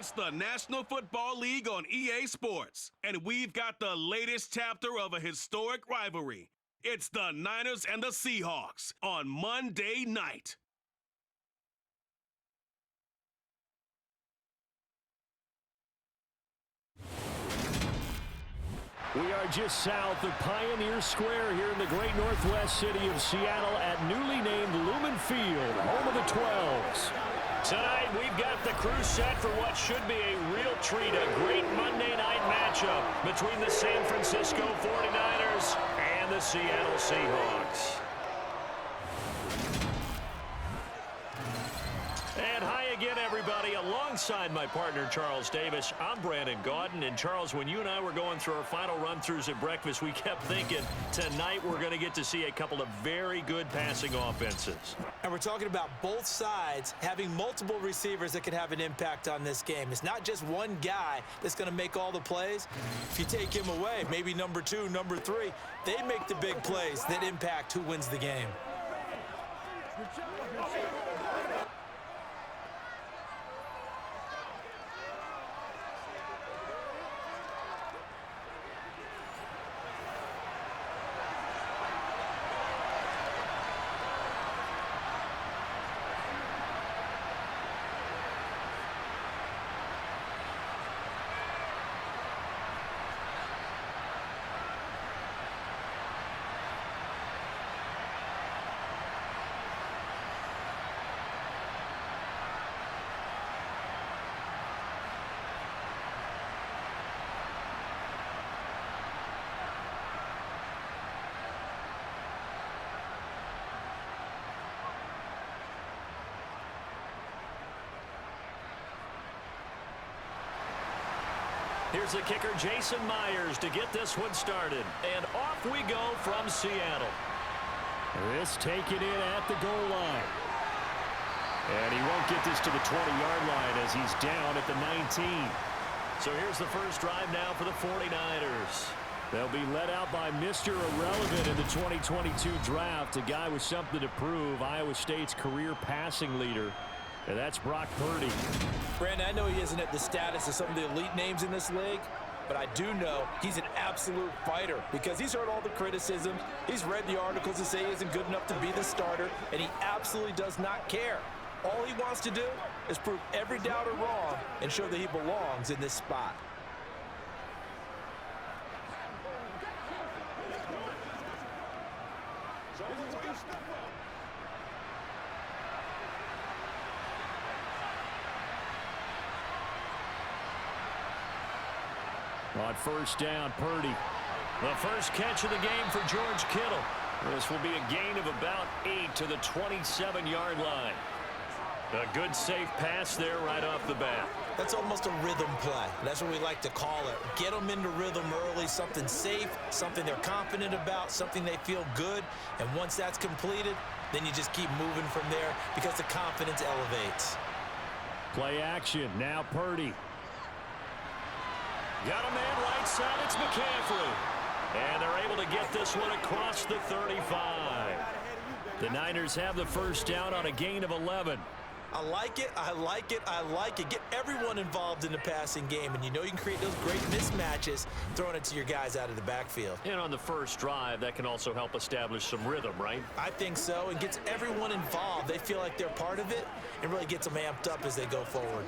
It's the National Football League on EA Sports, and we've got the latest chapter of a historic rivalry. It's the Niners and the Seahawks on Monday night. We are just south of Pioneer Square here in the great northwest city of Seattle at newly named Lumen Field, home of the 12s. Tonight, we've got the crew set for what should be a real treat, a great Monday night matchup between the San Francisco 49ers and the Seattle Seahawks. And hi again, everybody. Alongside my partner, Charles Davis, I'm Brandon Gaudin. And, Charles, when you and I were going through our final run-throughs at breakfast, we kept thinking tonight we're going to get to see a couple of very good passing offenses. And we're talking about both sides having multiple receivers that can have an impact on this game. It's not just one guy that's going to make all the plays. If you take him away, maybe number 2, number 3, they make the big plays that impact who wins the game. Here's the kicker, Jason Myers, to get this one started. And off we go from Seattle. This taken in at the goal line. And he won't get this to the 20-yard line as he's down at the 19. So here's the first drive now for the 49ers. They'll be led out by Mr. Irrelevant in the 2022 draft, a guy with something to prove, Iowa State's career passing leader. And that's Brock Purdy. Brandon, I know he isn't at the status of some of the elite names in this league, but I do know he's an absolute fighter because he's heard all the criticism. He's read the articles that say he isn't good enough to be the starter, and he absolutely does not care. All he wants to do is prove every doubter wrong and show that he belongs in this spot. On first down, Purdy. The first catch of the game for George Kittle. This will be a gain of about 8 to the 27-yard line. A good, safe pass there right off the bat. That's almost a rhythm play. That's what we like to call it. Get them into rhythm early, something safe, something they're confident about, something they feel good. And once that's completed, then you just keep moving from there because the confidence elevates. Play action. Now Purdy. Got a man right side. It's McCaffrey. And they're able to get this one across the 35. The Niners have the first down on a gain of 11. I like it, I like it, I like it. Get everyone involved in the passing game, and you know you can create those great mismatches throwing it to your guys out of the backfield. And on the first drive, that can also help establish some rhythm, right? I think so, and gets everyone involved. They feel like they're part of it, and really gets them amped up as they go forward.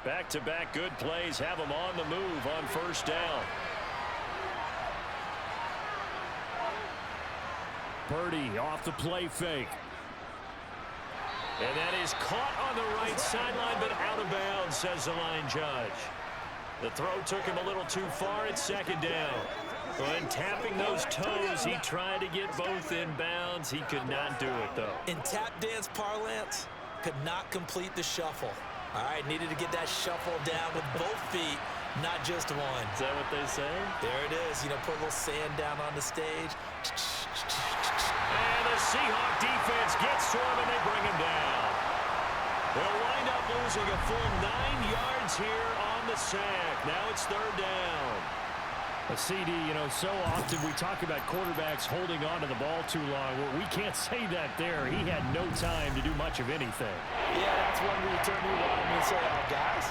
Back-to-back good plays have them on the move on first down. Purdy off the play fake. And that is caught on the right sideline, but out of bounds, says the line judge. The throw took him a little too far at second down. When tapping those toes, he tried to get both in bounds. He could not do it, though. In tap dance parlance, could not complete the shuffle. All right, needed to get that shuffle down with both feet, not just one. Is that what they say? There it is. You know, put a little sand down on the stage. And the Seahawk defense gets to him, and they bring him down. They'll wind up losing a full 9 yards here on the sack. Now it's third down. A CD, you know, so often we talk about quarterbacks holding on to the ball too long. Well, we can't say that there. He had no time to do much of anything. Yeah, that's one where you turn to your lineman and say, guys,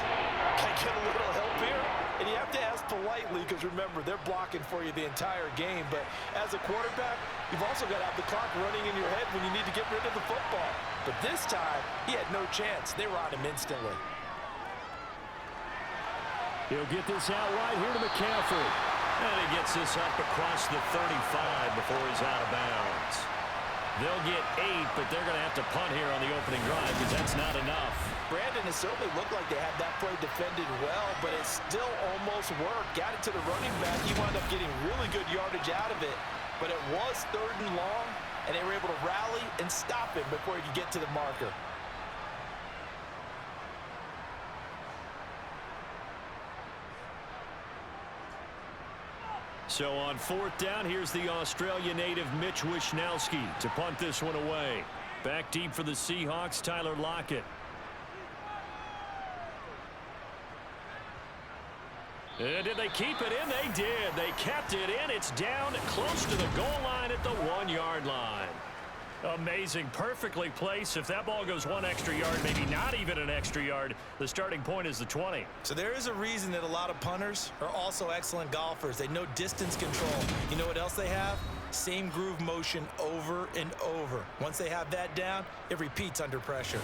can I get a little help here? And you have to ask politely because, remember, they're blocking for you the entire game. But as a quarterback, you've also got to have the clock running in your head when you need to get rid of the football. But this time, he had no chance. They were on him instantly. He'll get this out right here to McCaffrey. And he gets this up across the 35 before he's out of bounds. They'll get 8, but they're going to have to punt here on the opening drive because that's not enough. Brandon, it certainly looked like they had that play defended well, but it still almost worked. Got it to the running back. He wound up getting really good yardage out of it, but it was 3rd and long, and they were able to rally and stop him before he could get to the marker. So on 4th down, here's the Australia native Mitch Wishnowsky to punt this one away. Back deep for the Seahawks, Tyler Lockett. And did they keep it in? They did. They kept it in. It's down close to the goal line at the 1-yard line. Amazing. Perfectly placed. If that ball goes 1 extra yard, maybe not even an extra yard, the starting point is the 20. So there is a reason that a lot of punters are also excellent golfers. They know distance control. You know what else they have? Same groove motion over and over. Once they have that down, it repeats under pressure.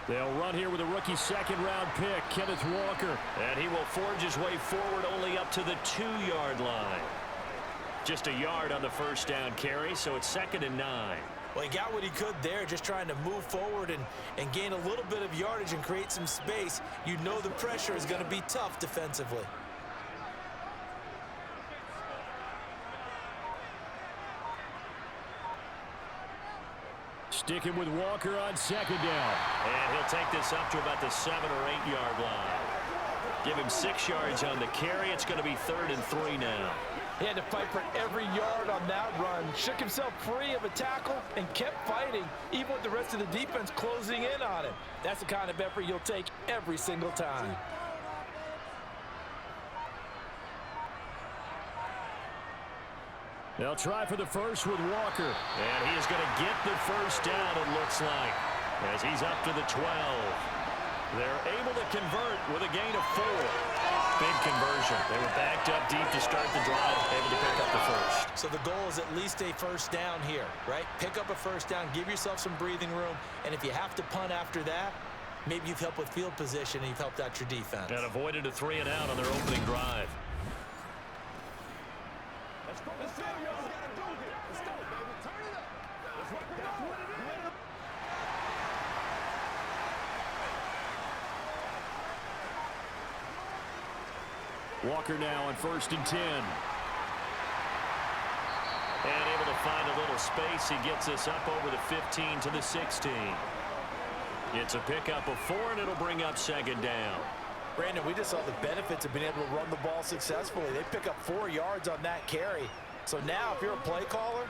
They'll run here with a rookie 2nd-round pick, Kenneth Walker. And he will forge his way forward only up to the 2-yard line. Just a yard on the 1st down carry, so it's 2nd and 9. Well, he got what he could there, just trying to move forward and gain a little bit of yardage and create some space. You know the pressure is going to be tough defensively. Sticking with Walker on 2nd down. And he'll take this up to about the 7- or 8-yard line. Give him 6 yards on the carry. It's going to be 3rd and 3 now. He had to fight for every yard on that run. Shook himself free of a tackle and kept fighting, even with the rest of the defense closing in on him. That's the kind of effort you'll take every single time. They'll try for the first with Walker. And he is going to get the 1st down, it looks like, as he's up to the 12. They're able to convert with a gain of 4. Big conversion. They were backed up deep to start the drive, able to pick up the 1st. So the goal is at least a 1st down here, right? Pick up a 1st down, give yourself some breathing room, and if you have to punt after that, maybe you've helped with field position and you've helped out your defense. And avoided a 3 and out on their opening drive. Walker now on 1st and 10. And able to find a little space. He gets us up over the 15 to the 16. It's a pickup of 4, and it'll bring up 2nd down. Brandon, we just saw the benefits of being able to run the ball successfully. They pick up 4 yards on that carry. So now, if you're a play caller,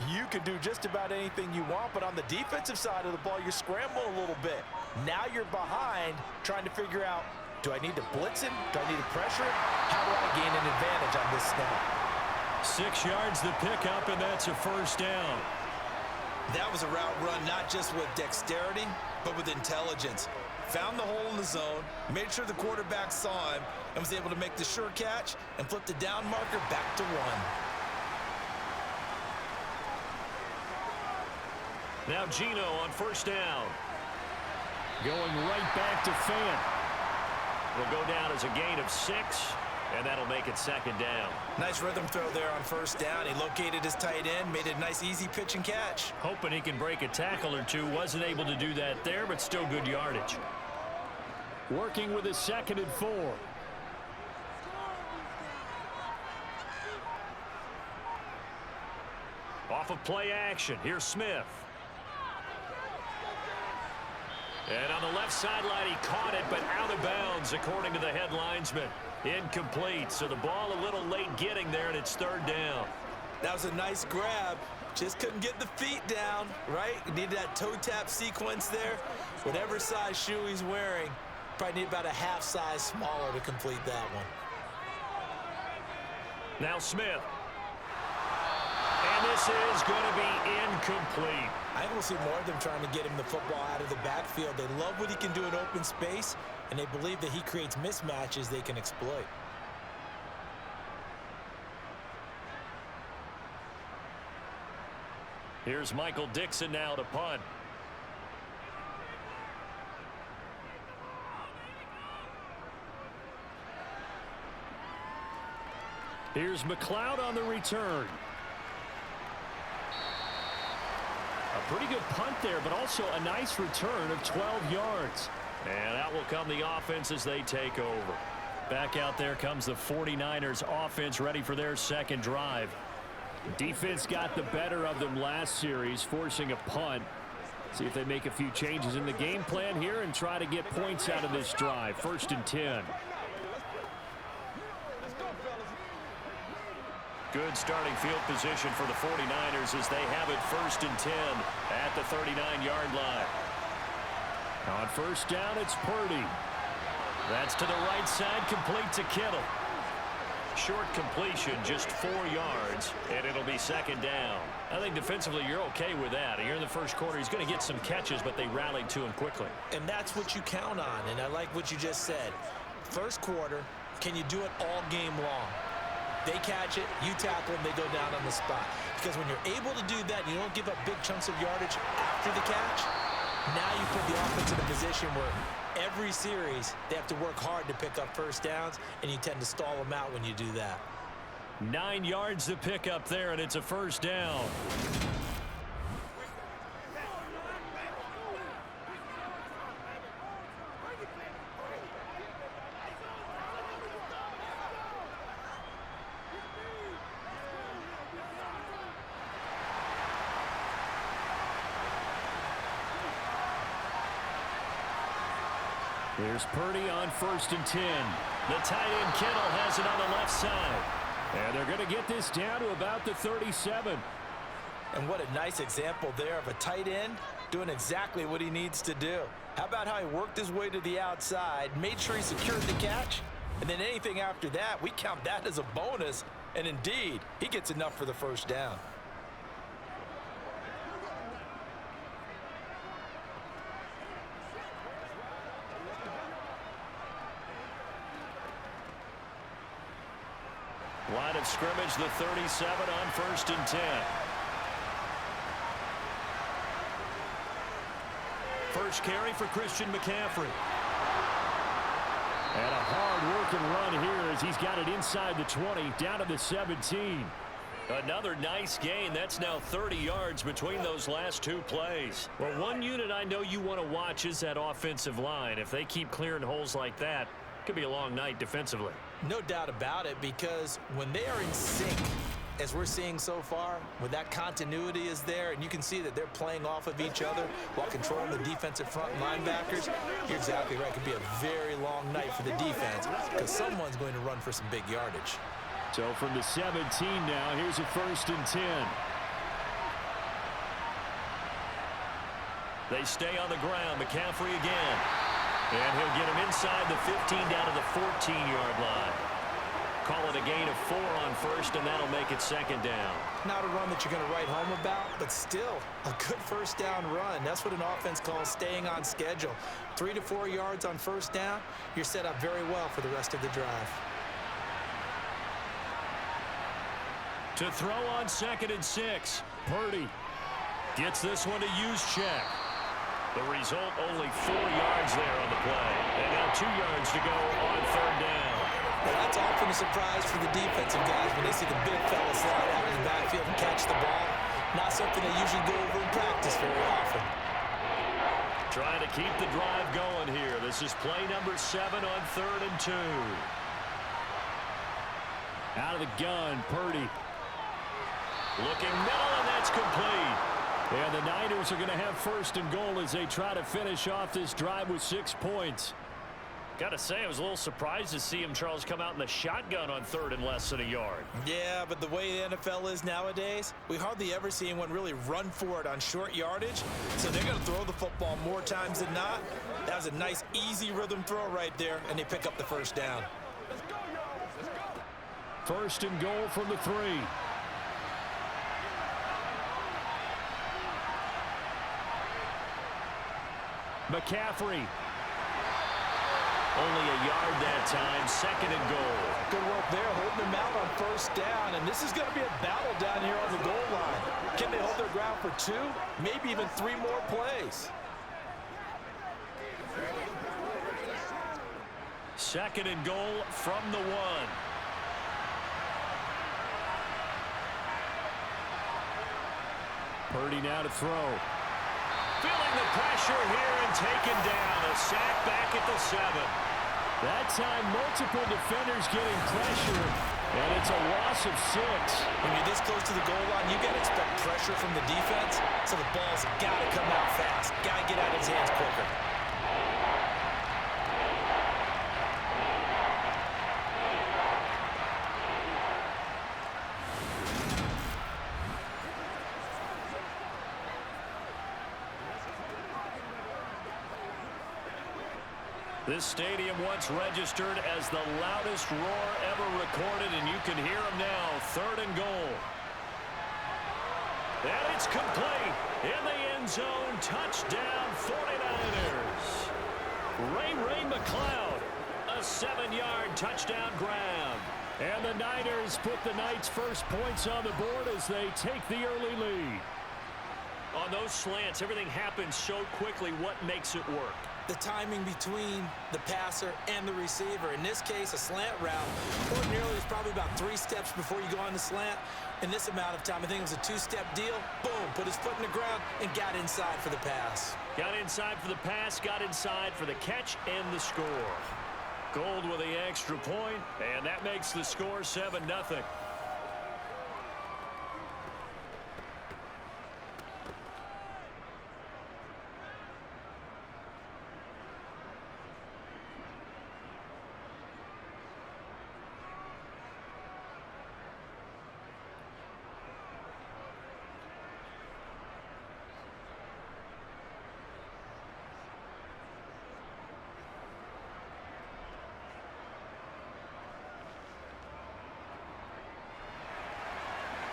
you can do just about anything you want, but on the defensive side of the ball, you're scrambling a little bit. Now you're behind, trying to figure out, do I need to blitz him? Do I need to pressure him? How do I gain an advantage on this snap? 6 yards the pickup, and that's a 1st down. That was a route run not just with dexterity, but with intelligence. Found the hole in the zone, made sure the quarterback saw him, and was able to make the sure catch and flip the down marker back to 1. Now Gino on 1st down. Going right back to Fant. Will go down as a gain of 6, and that'll make it 2nd down. Nice rhythm throw there on 1st down. He located his tight end, made a nice easy pitch and catch. Hoping he can break a tackle or two. Wasn't able to do that there, but still good yardage. working with a 2nd and 4. Off of play action, here's Smith. And on the left sideline, he caught it, but out of bounds, according to the head linesman. Incomplete, so the ball a little late getting there, and it's 3rd down. That was a nice grab. Just couldn't get the feet down, right? Needed that toe tap sequence there. Whatever size shoe he's wearing, probably need about a half size smaller to complete that one. Now Smith. And this is going to be incomplete. I think we'll see more of them trying to get him the football out of the backfield. They love what he can do in open space, and they believe that he creates mismatches they can exploit. Here's Michael Dixon now to punt. Here's McLeod on the return. A pretty good punt there, but also a nice return of 12 yards. And out will come the offense as they take over. Back out there comes the 49ers offense, ready for their 2nd drive. Defense got the better of them last series, forcing a punt. See if they make a few changes in the game plan here and try to get points out of this drive. 1st and 10. Good starting field position for the 49ers as they have it 1st and 10 at the 39-yard line. On 1st down, it's Purdy. That's to the right side, complete to Kittle. Short completion, just 4 yards, and it'll be 2nd down. I think defensively you're okay with that. Here in the 1st quarter, he's going to get some catches, but they rallied to him quickly. And that's what you count on, and I like what you just said. 1st quarter, can you do it all game long? They catch it, you tackle them, they go down on the spot. Because when you're able to do that, you don't give up big chunks of yardage after the catch, now you put the offense in a position where every series they have to work hard to pick up 1st downs, and you tend to stall them out when you do that. 9 yards to pick up there, and it's a 1st down. Here's Purdy on 1st and 10. The tight end Kittle has it on the left side. And they're going to get this down to about the 37. And what a nice example there of a tight end doing exactly what he needs to do. How about how he worked his way to the outside, made sure he secured the catch, and then anything after that, we count that as a bonus. And indeed, he gets enough for the 1st down. Line of scrimmage, the 37 on 1st and 10. First carry for Christian McCaffrey. And a hard-working run here as he's got it inside the 20, down to the 17. Another nice gain. That's now 30 yards between those last 2 plays. Well, one unit I know you want to watch is that offensive line. If they keep clearing holes like that, it could be a long night defensively. No doubt about it, because when they are in sync, as we're seeing so far, when that continuity is there, and you can see that they're playing off of each other while controlling the defensive front linebackers, you're exactly right. It could be a very long night for the defense because someone's going to run for some big yardage. So from the 17 now, here's a 1st and 10. They stay on the ground. McCaffrey again. And he'll get him inside the 15 down to the 14-yard line. Call it a gain of 4 on 1st, and that'll make it 2nd down. Not a run that you're going to write home about, but still a good 1st down run. That's what an offense calls staying on schedule. 3 to 4 yards on 1st down, you're set up very well for the rest of the drive. To throw on 2nd and 6, Purdy gets this one to Juszczyk. The result, only 4 yards there on the play. And now 2 yards to go on 3rd down. Well, that's often a surprise for the defensive guys when they see the big fella slide out in the backfield and catch the ball. Not something they usually go over in practice very often. Trying to keep the drive going here. This is play number 7 on 3rd and 2. Out of the gun, Purdy. Looking middle, and that's complete. And the Niners are going to have 1st and goal as they try to finish off this drive with 6 points. Got to say, I was a little surprised to see him, Charles, come out in the shotgun on 3rd and less than a yard. Yeah, but the way the NFL is nowadays, we hardly ever see anyone really run for it on short yardage. So they're going to throw the football more times than not. That was a nice, easy rhythm throw right there, and they pick up the 1st down. 1st and goal from the 3. McCaffrey. Only a yard that time. 2nd and goal. Good work there, holding them out on 1st down. And this is going to be a battle down here on the goal line. Can they hold their ground for 2, maybe even 3 more plays? 2nd and goal from the 1. Purdy now to throw. Feeling the pressure here and taken down. A sack back at the 7. That time, multiple defenders getting pressure, and it's a loss of 6. When you're this close to the goal line, you got to expect pressure from the defense, so the ball's got to come out fast. Got to get out of his hands quicker. This stadium once registered as the loudest roar ever recorded, and you can hear them now. 3rd and goal. And it's complete. In the end zone. Touchdown, 49ers. Ray McCloud. A 7-yard touchdown grab. And the Niners put the Knights' first points on the board as they take the early lead. On those slants, everything happens so quickly. What makes it work? The timing between the passer and the receiver. In this case, a slant route, ordinarily is probably about 3 steps before you go on the slant. In this amount of time, I think it was a 2-step deal. Boom, put his foot in the ground and got inside for the pass. Got inside for the pass, got inside for the catch and the score. Gold with the extra point, and that makes the score 7-0.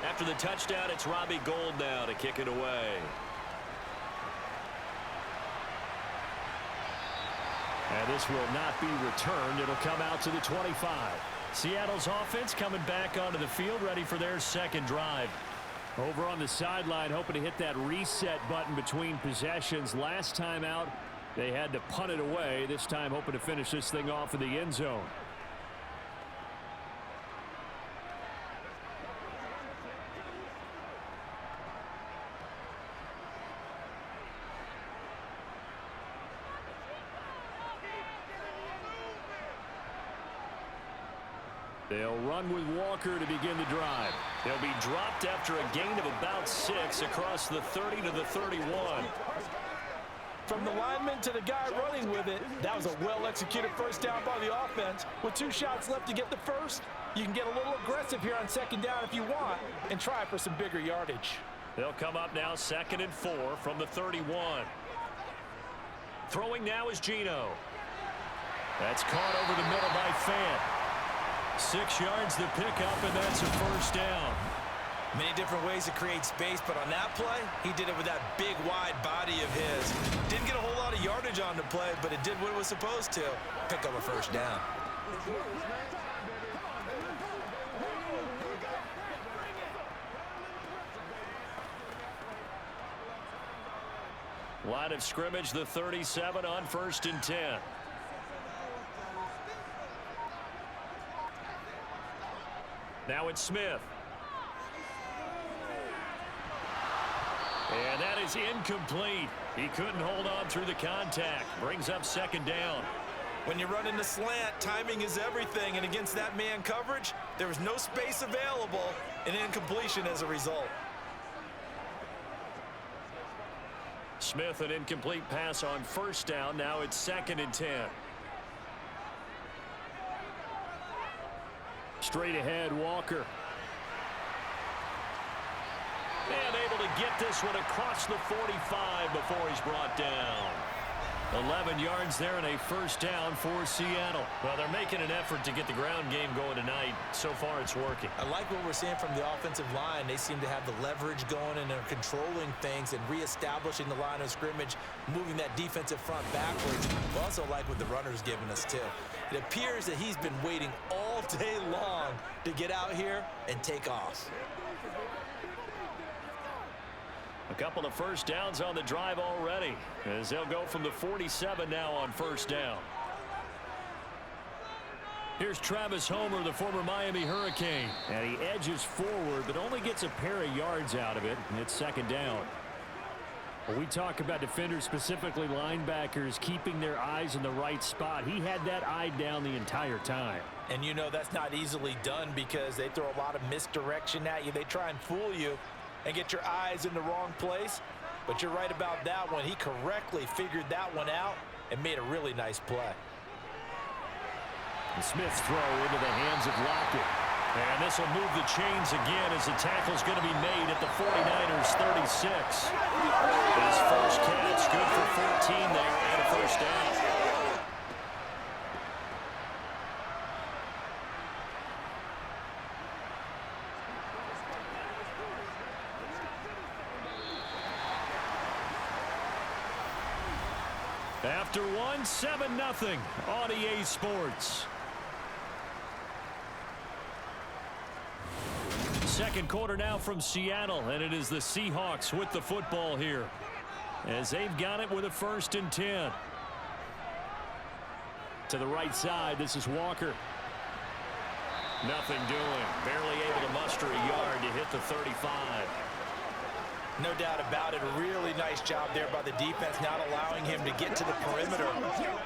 After the touchdown, it's Robbie Gould now to kick it away. And this will not be returned. It'll come out to the 25. Seattle's offense coming back onto the field, ready for their 2nd drive. Over on the sideline, hoping to hit that reset button between possessions. Last time out, they had to punt it away. This time, hoping to finish this thing off in the end zone. They'll run with Walker to begin the drive. They'll be dropped after a gain of about 6 across the 30 to the 31. From the lineman to the guy running with it, that was a well-executed 1st down by the offense. With 2 shots left to get the 1st, you can get a little aggressive here on 2nd down if you want and try for some bigger yardage. They'll come up now 2nd and 4 from the 31. Throwing now is Geno. That's caught over the middle by Fant. 6 yards to pick up, and that's a 1st down. Many different ways to create space, but on that play, he did it with that big, wide body of his. Didn't get a whole lot of yardage on the play, but it did what it was supposed to. Pick up a 1st down. Line of scrimmage, the 37 on 1st and 10. Now it's Smith. And that is incomplete. He couldn't hold on through the contact. Brings up second down. When you run in the slant, timing is everything, and against that man coverage, there was no space available, and incompletion as a result. Smith, an incomplete pass on first down. Now it's 2nd and 10. Straight ahead, Walker. And able to get this one across the 45 before he's brought down. 11 yards there and a first down for Seattle. Well, they're making an effort to get the ground game going tonight. So far, it's working. I like what we're seeing from the offensive line. They seem to have the leverage going, and they're controlling things and reestablishing the line of scrimmage, moving that defensive front backwards. I also like what the runner's giving us, too. It appears that he's been waiting all day long to get out here and take off. A couple of first downs on the drive already, as they'll go from the 47 now on first down. Here's Travis Homer, the former Miami Hurricane. And he edges forward, but only gets a pair of yards out of it, and it's 2nd down. When we talk about defenders, specifically linebackers, keeping their eyes in the right spot, he had that eye down the entire time. And you know that's not easily done because they throw a lot of misdirection at you. They try and fool you and get your eyes in the wrong place. But you're right about that one. He correctly figured that one out and made a really nice play. And Smith's throw into the hands of Lockett. And this will move the chains again as the tackle's going to be made at the 49ers 36. His first catch, good for 14 there and a first down. After one, 7-0 on EA Sports. Second quarter now from Seattle, and it is the Seahawks with the football here, as they've got it with a 1st and 10. To the right side, this is Walker. Nothing doing. Barely able to muster a yard to hit the 35. No doubt about it. A really nice job there by the defense, not allowing him to get to the perimeter.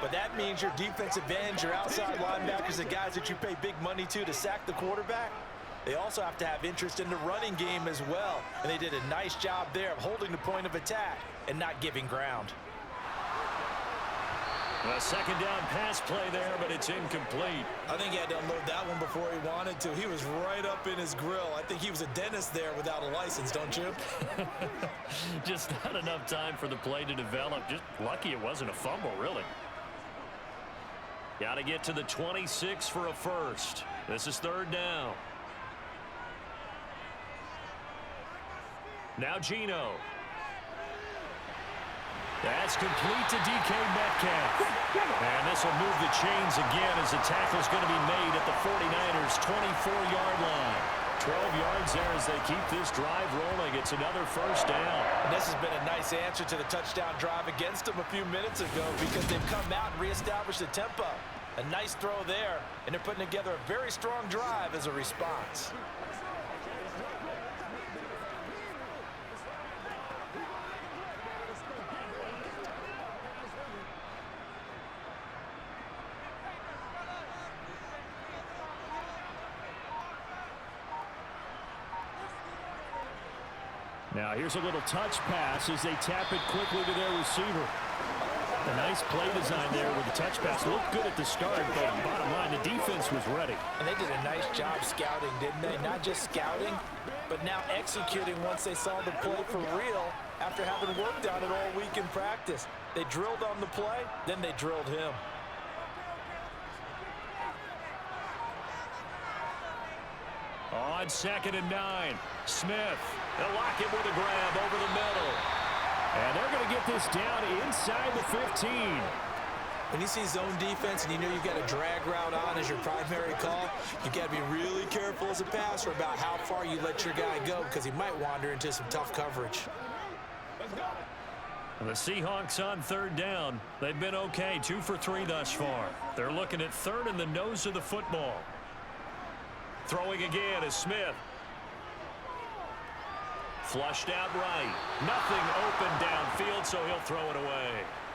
But that means your defensive ends, your outside linebackers, the guys that you pay big money to sack the quarterback, they also have to have interest in the running game as well. And they did a nice job there of holding the point of attack and not giving ground. A 2nd down pass play there, but it's incomplete. I think he had to unload that one before he wanted to. He was right up in his grill. I think he was a dentist there without a license, don't you? Just not enough time for the play to develop. Just lucky it wasn't a fumble, really. Got to get to the 26 for a first. This is 3rd down. Now Geno. That's complete to DK Metcalf. And this will move the chains again as the tackle's going to be made at the 49ers 24-yard line. 12 yards there as they keep this drive rolling. It's another first down. And this has been a nice answer to the touchdown drive against them a few minutes ago because they've come out and reestablished the tempo. A nice throw there, and they're putting together a very strong drive as a response. Now here's a little touch pass as they tap it quickly to their receiver. A nice play design there with the touch pass. Looked good at the start, but bottom line, the defense was ready. And they did a nice job scouting, didn't they? Not just scouting, but now executing once they saw the play for real after having worked on it all week in practice. They drilled on the play, then they drilled him. On 2nd and 9, Smith. They'll lock it with a grab over the middle. And they're going to get this down inside the 15. When you see zone defense and you know you've got a drag route on as your primary call, you got to be really careful as a passer about how far you let your guy go because he might wander into some tough coverage. And the Seahawks on 3rd down. They've been okay, 2 for 3 thus far. They're looking at 3rd in the nose of the football. Throwing again is Smith. Flushed out right. Nothing open downfield, so he'll throw it away.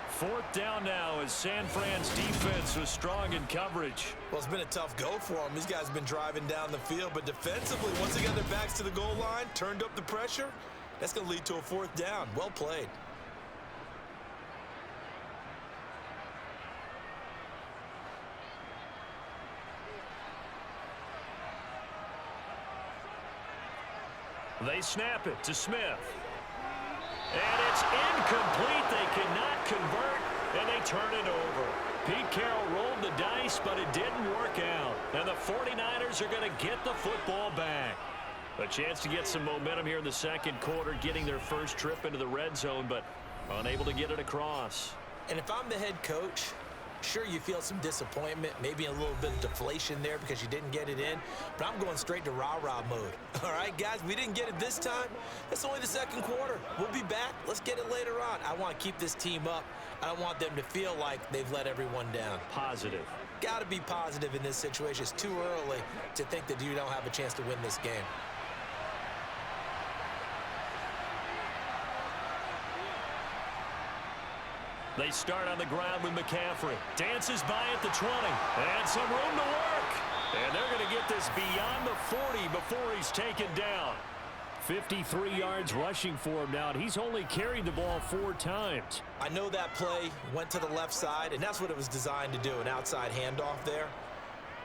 Fourth down now as San Fran's defense was strong in coverage. Well, it's been a tough go for them. These guys have been driving down the field, but defensively, once they got their backs to the goal line, turned up the pressure, that's going to lead to a fourth down. Well played. They snap it to Smith. And it's incomplete. They cannot convert, and they turn it over. Pete Carroll rolled the dice, but it didn't work out. And the 49ers are going to get the football back. A chance to get some momentum here in the second quarter, getting their first trip into the red zone, but unable to get it across. And if I'm the head coach, sure, you feel some disappointment, maybe a little bit of deflation there because you didn't get it in, but I'm going straight to rah-rah mode. All right, guys, we didn't get it this time. It's only the second quarter. We'll be back. Let's get it later on. I want to keep this team up. I don't want them to feel like they've let everyone down. Positive. Got to be positive in this situation. It's too early to think that you don't have a chance to win this game. They start on the ground with McCaffrey. Dances by at the 20. And some room to work. And they're going to get this beyond the 40 before he's taken down. 53 yards rushing for him now, and he's only carried the ball 4 times. I know that play went to the left side, and that's what it was designed to do, an outside handoff there.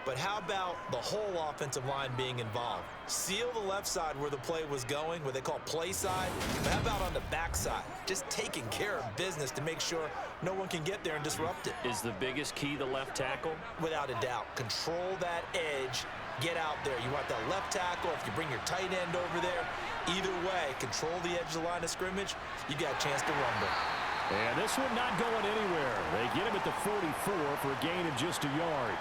But how about the whole offensive line being involved? Seal the left side where the play was going, where they call play side. But how about on the back side? Just taking care of business to make sure no one can get there and disrupt it. Is the biggest key the left tackle? Without a doubt. Control that edge. Get out there. You want that left tackle. If you bring your tight end over there, either way, control the edge of the line of scrimmage, you got a chance to rumble. And this one not going anywhere. They get him at the 44 for a gain of just a yard.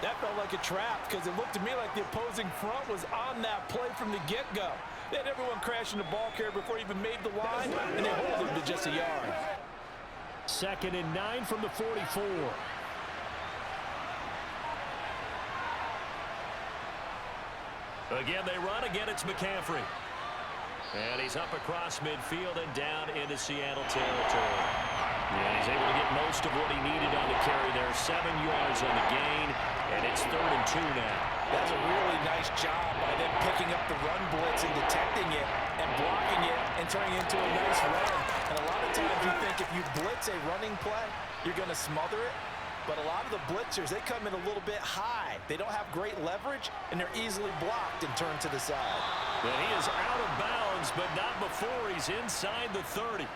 That felt like a trap because it looked to me like the opposing front was on that play from the get-go. They had everyone crashing the ball carrier before he even made the line, and they hold him to just a yard. 2nd and 9 from the 44. Again, they run. Again, it's McCaffrey. And he's up across midfield and down into Seattle territory. And he's able to get most of what he needed on the carry there. 7 yards on the gain, and it's 3rd and 2 now. That's a really nice job by them picking up the run blitz and detecting it and blocking it and turning it into a nice run. And a lot of times you think if you blitz a running play, you're going to smother it. But a lot of the blitzers, they come in a little bit high. They don't have great leverage, and they're easily blocked and turned to the side. And he is out of bounds, but not before he's inside the 30.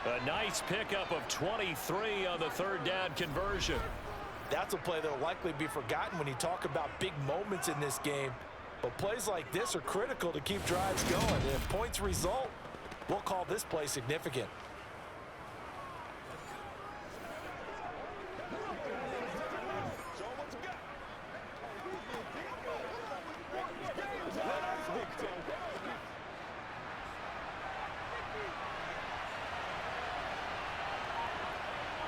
A nice pickup of 23 on the 3rd down conversion. That's a play that will likely be forgotten when you talk about big moments in this game. But plays like this are critical to keep drives going. And if points result, we'll call this play significant.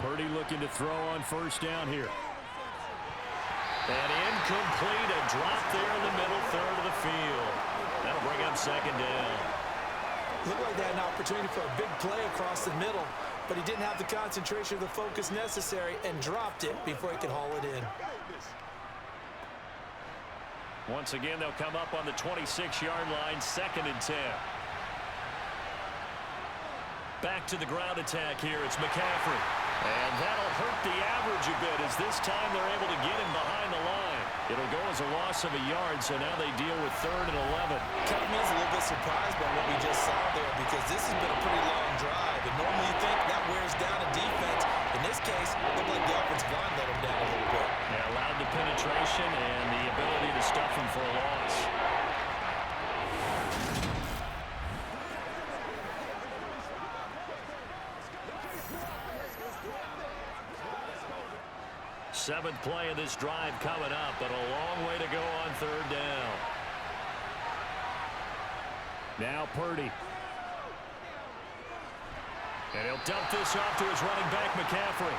Purdy looking to throw on 1st down here. And incomplete, a drop there in the middle 3rd of the field. That'll bring up 2nd down. Looked like they had an opportunity for a big play across the middle, but he didn't have the concentration or the focus necessary and dropped it before he could haul it in. Once again, they'll come up on the 26-yard line, 2nd and 10. Back to the ground attack here. It's McCaffrey. And that'll hurt the average a bit as this time they're able to get him behind the line. It'll go as a loss of a yard, so now they deal with 3rd and 11. Kind of means a little bit surprised by what we just saw there because this has been a pretty long drive. And normally you think that wears down a defense. In this case, it looked like the offensive line let him down a little bit. Yeah, allowed the penetration and the ability to stuff him for a loss. Seventh play of this drive coming up, but a long way to go on 3rd down. Now Purdy. And he'll dump this off to his running back, McCaffrey.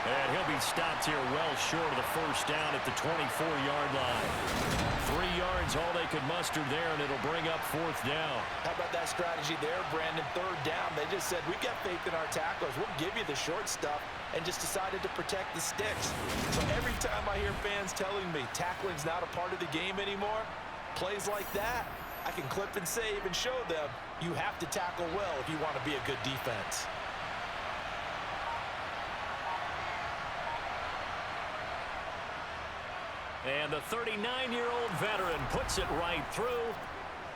And he'll be stopped here well short of the first down at the 24-yard line. 3 yards, all they could muster there, and it'll bring up fourth down. How about that strategy there, Brandon? Third down, they just said, we've got faith in our tacklers. We'll give you the short stuff, and just decided to protect the sticks. So every time I hear fans telling me tackling's not a part of the game anymore, plays like that, I can clip and save and show them you have to tackle well if you want to be a good defense. And the 39-year-old veteran puts it right through.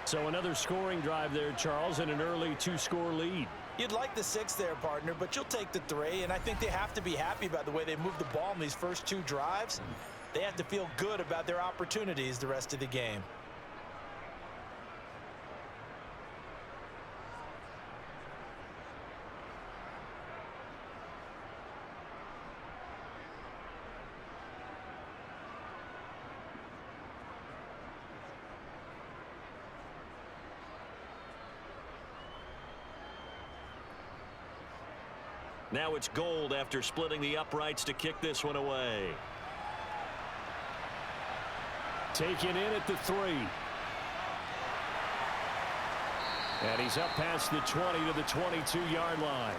So another scoring drive there, Charles, and an early 2-score lead. You'd like the 6 there, partner, but you'll take the 3, and I think they have to be happy about the way they moved the ball in these first 2 drives. They have to feel good about their opportunities the rest of the game. Now it's Gold after splitting the uprights to kick this one away. Taken in at the 3. And he's up past the 20 to the 22-yard line.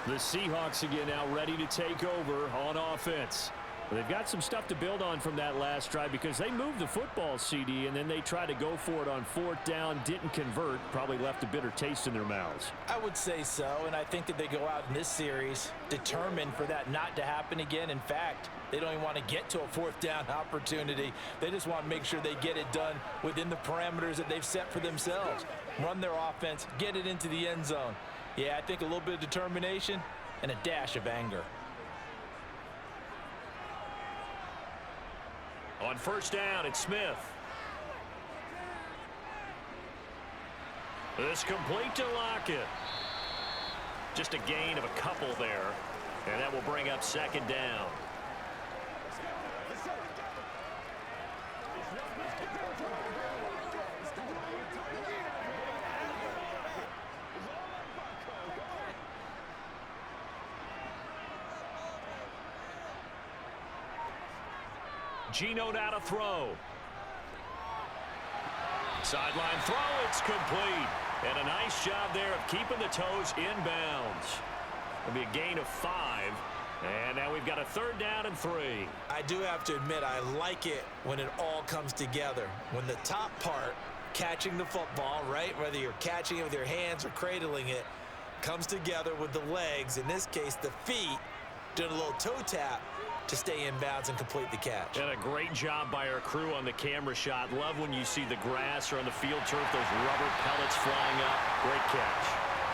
The Seahawks again now ready to take over on offense. They've got some stuff to build on from that last drive because they moved the football, CD, and then they tried to go for it on fourth down, didn't convert, probably left a bitter taste in their mouths. I would say so, and I think that they go out in this series determined for that not to happen again. In fact, they don't even want to get to a fourth down opportunity. They just want to make sure they get it done within the parameters that they've set for themselves. Run their offense, get it into the end zone. Yeah, I think a little bit of determination and a dash of anger. On first down, it's Smith. This complete to Lockett. Just a gain of a couple there, and that will bring up second down. Geno now to throw. Sideline throw, it's complete. And a nice job there of keeping the toes inbounds. It'll be a gain of 5. And now we've got a third down and 3. I do have to admit, I like it when it all comes together. When the top part, catching the football, right, whether you're catching it with your hands or cradling it, comes together with the legs, in this case the feet, doing a little toe tap to stay in bounds and complete the catch. And a great job by our crew on the camera shot. Love when you see the grass or on the field turf, those rubber pellets flying up. Great catch.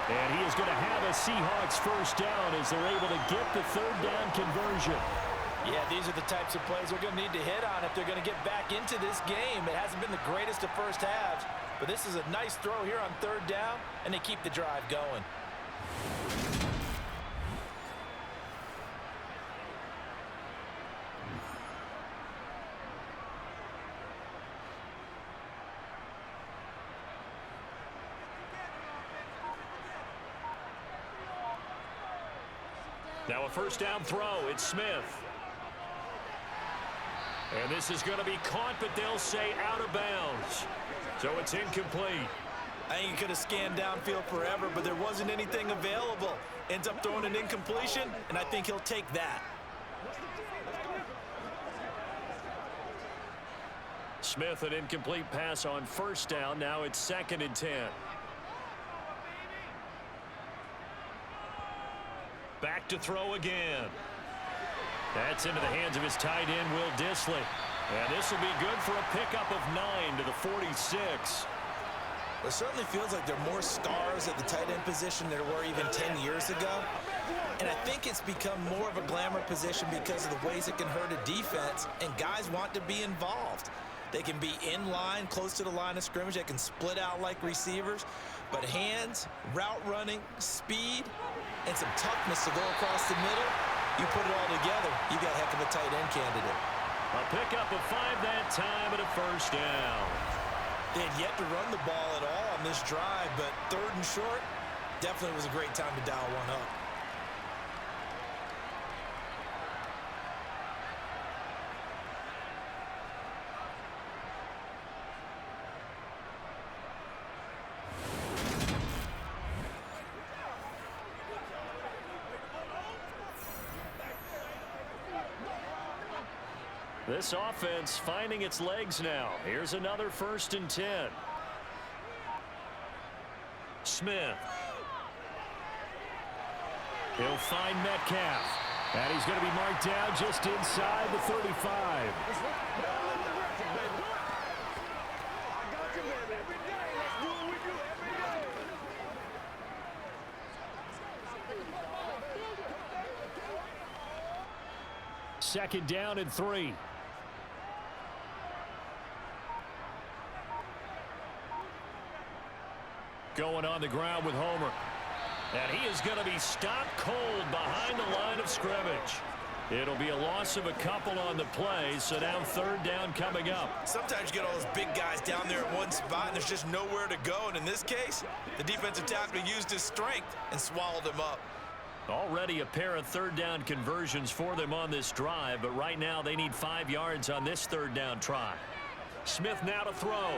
And he is going to have a Seahawks first down as they're able to get the third down conversion. Yeah, these are the types of plays they're going to need to hit on if they're going to get back into this game. It hasn't been the greatest of first halves, but this is a nice throw here on third down, and they keep the drive going. Now a first down throw, it's Smith. And this is going to be caught, but they'll say out of bounds. So it's incomplete. I think he could have scanned downfield forever, but there wasn't anything available. Ends up throwing an incompletion, and I think he'll take that. Smith, an incomplete pass on first down. Now it's 2nd and 10. Back to throw again. That's into the hands of his tight end, Will Dissly. And this will be good for a pickup of 9 to the 46. It certainly feels like there are more stars at the tight end position than there were even 10 years ago. And I think it's become more of a glamour position because of the ways it can hurt a defense, and guys want to be involved. They can be in line, close to the line of scrimmage. They can split out like receivers. But hands, route running, speed, and some toughness to go across the middle, you put it all together, you got a heck of a tight end candidate. A pickup of 5 that time and a first down. They had yet to run the ball at all on this drive, but third and short, definitely was a great time to dial one up. This offense finding its legs now. Here's another 1st and 10. Smith. He'll find Metcalf. And he's going to be marked down just inside the 35. Second down and 3. Going on the ground with Homer. And he is going to be stopped cold behind the line of scrimmage. It'll be a loss of a couple on the play, so now 3rd down coming up. Sometimes you get all those big guys down there in one spot, and there's just nowhere to go. And in this case, the defensive tackle used his strength and swallowed him up. Already a pair of 3rd down conversions for them on this drive, but right now they need 5 yards on this 3rd down try. Smith now to throw.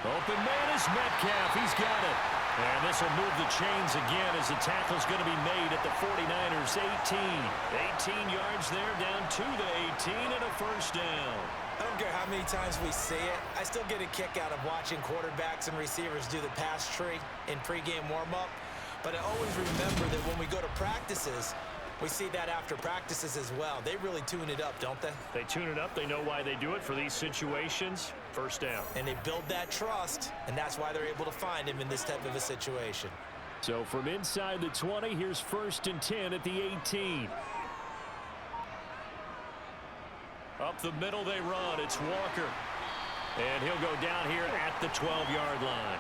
Open man is Metcalf. He's got it. And this will move the chains again as the tackle's going to be made at the 49ers 18. 18 yards there, down to the 18 and a 1st down. I don't care how many times we say it. I still get a kick out of watching quarterbacks and receivers do the pass tree in pregame warm-up. But I always remember that when we go to practices, we see that after practices as well. They really tune it up, don't they? They tune it up. They know why they do it for these situations. 1st down. And they build that trust, and that's why they're able to find him in this type of a situation. So from inside the 20, here's 1st and 10 at the 18. Up the middle they run. It's Walker. And he'll go down here at the 12-yard line.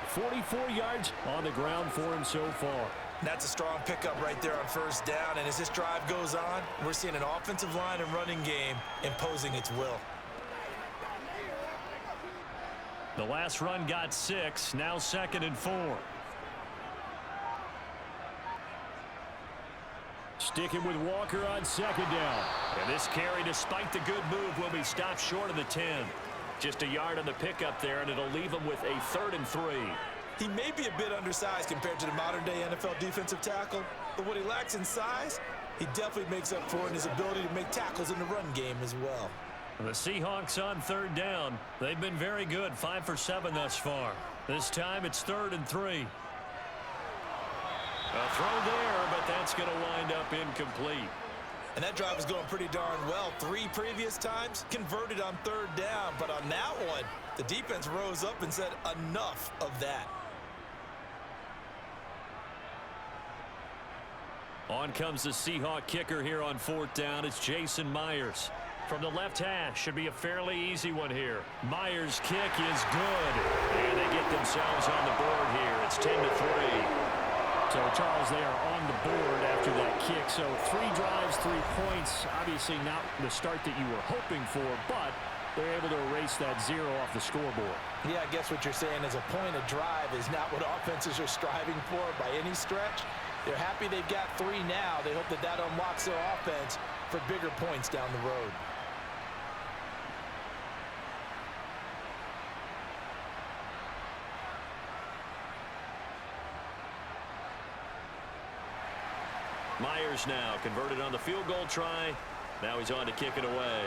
44 yards on the ground for him so far. That's a strong pickup right there on 1st down. And as this drive goes on, we're seeing an offensive line and running game imposing its will. The last run got 6. Now 2nd and 4. Sticking with Walker on 2nd down. And this carry, despite the good move, will be stopped short of the 10. Just a yard on the pickup there, and it'll leave him with a 3rd and 3. He may be a bit undersized compared to the modern-day NFL defensive tackle, but what he lacks in size, he definitely makes up for in his ability to make tackles in the run game as well. The Seahawks on 3rd down. They've been very good, 5 for 7 thus far. This time it's 3rd and 3. A throw there, but that's going to wind up incomplete. And that drive was going pretty darn well. 3 previous times converted on 3rd down, but on that one, the defense rose up and said enough of that. On comes the Seahawk kicker here on 4th down. It's Jason Myers. From the left hash, should be a fairly easy one here. Myers' kick is good. And they get themselves on the board here. It's 10-3. So, Charles, they are on the board after that kick. So, 3 drives, 3 points. Obviously not the start that you were hoping for, but they're able to erase that 0 off the scoreboard. Yeah, I guess what you're saying is a point of drive is not what offenses are striving for by any stretch. They're happy they've got 3 now. They hope that that unlocks their offense for bigger points down the road. Myers now converted on the field goal try. Now he's on to kick it away.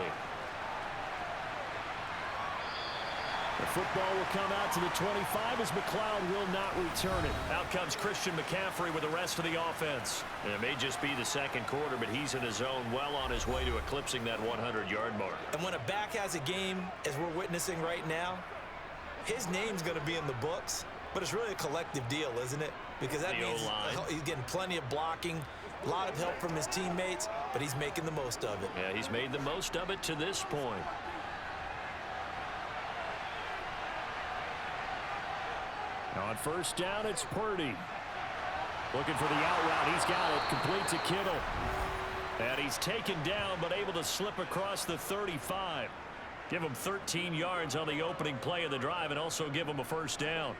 The football will come out to the 25 as McLeod will not return it. Out comes Christian McCaffrey with the rest of the offense. And it may just be the 2nd quarter, but he's in his zone, well on his way to eclipsing that 100-yard mark. And when a back has a game, as we're witnessing right now, his name's going to be in the books, but it's really a collective deal, isn't it? Because that means he's getting plenty of blocking, a lot of help from his teammates, but he's making the most of it. Yeah, he's made the most of it to this point. On 1st down, it's Purdy. Looking for the out route. He's got it. Complete to Kittle. And he's taken down, but able to slip across the 35. Give him 13 yards on the opening play of the drive and also give him a 1st down.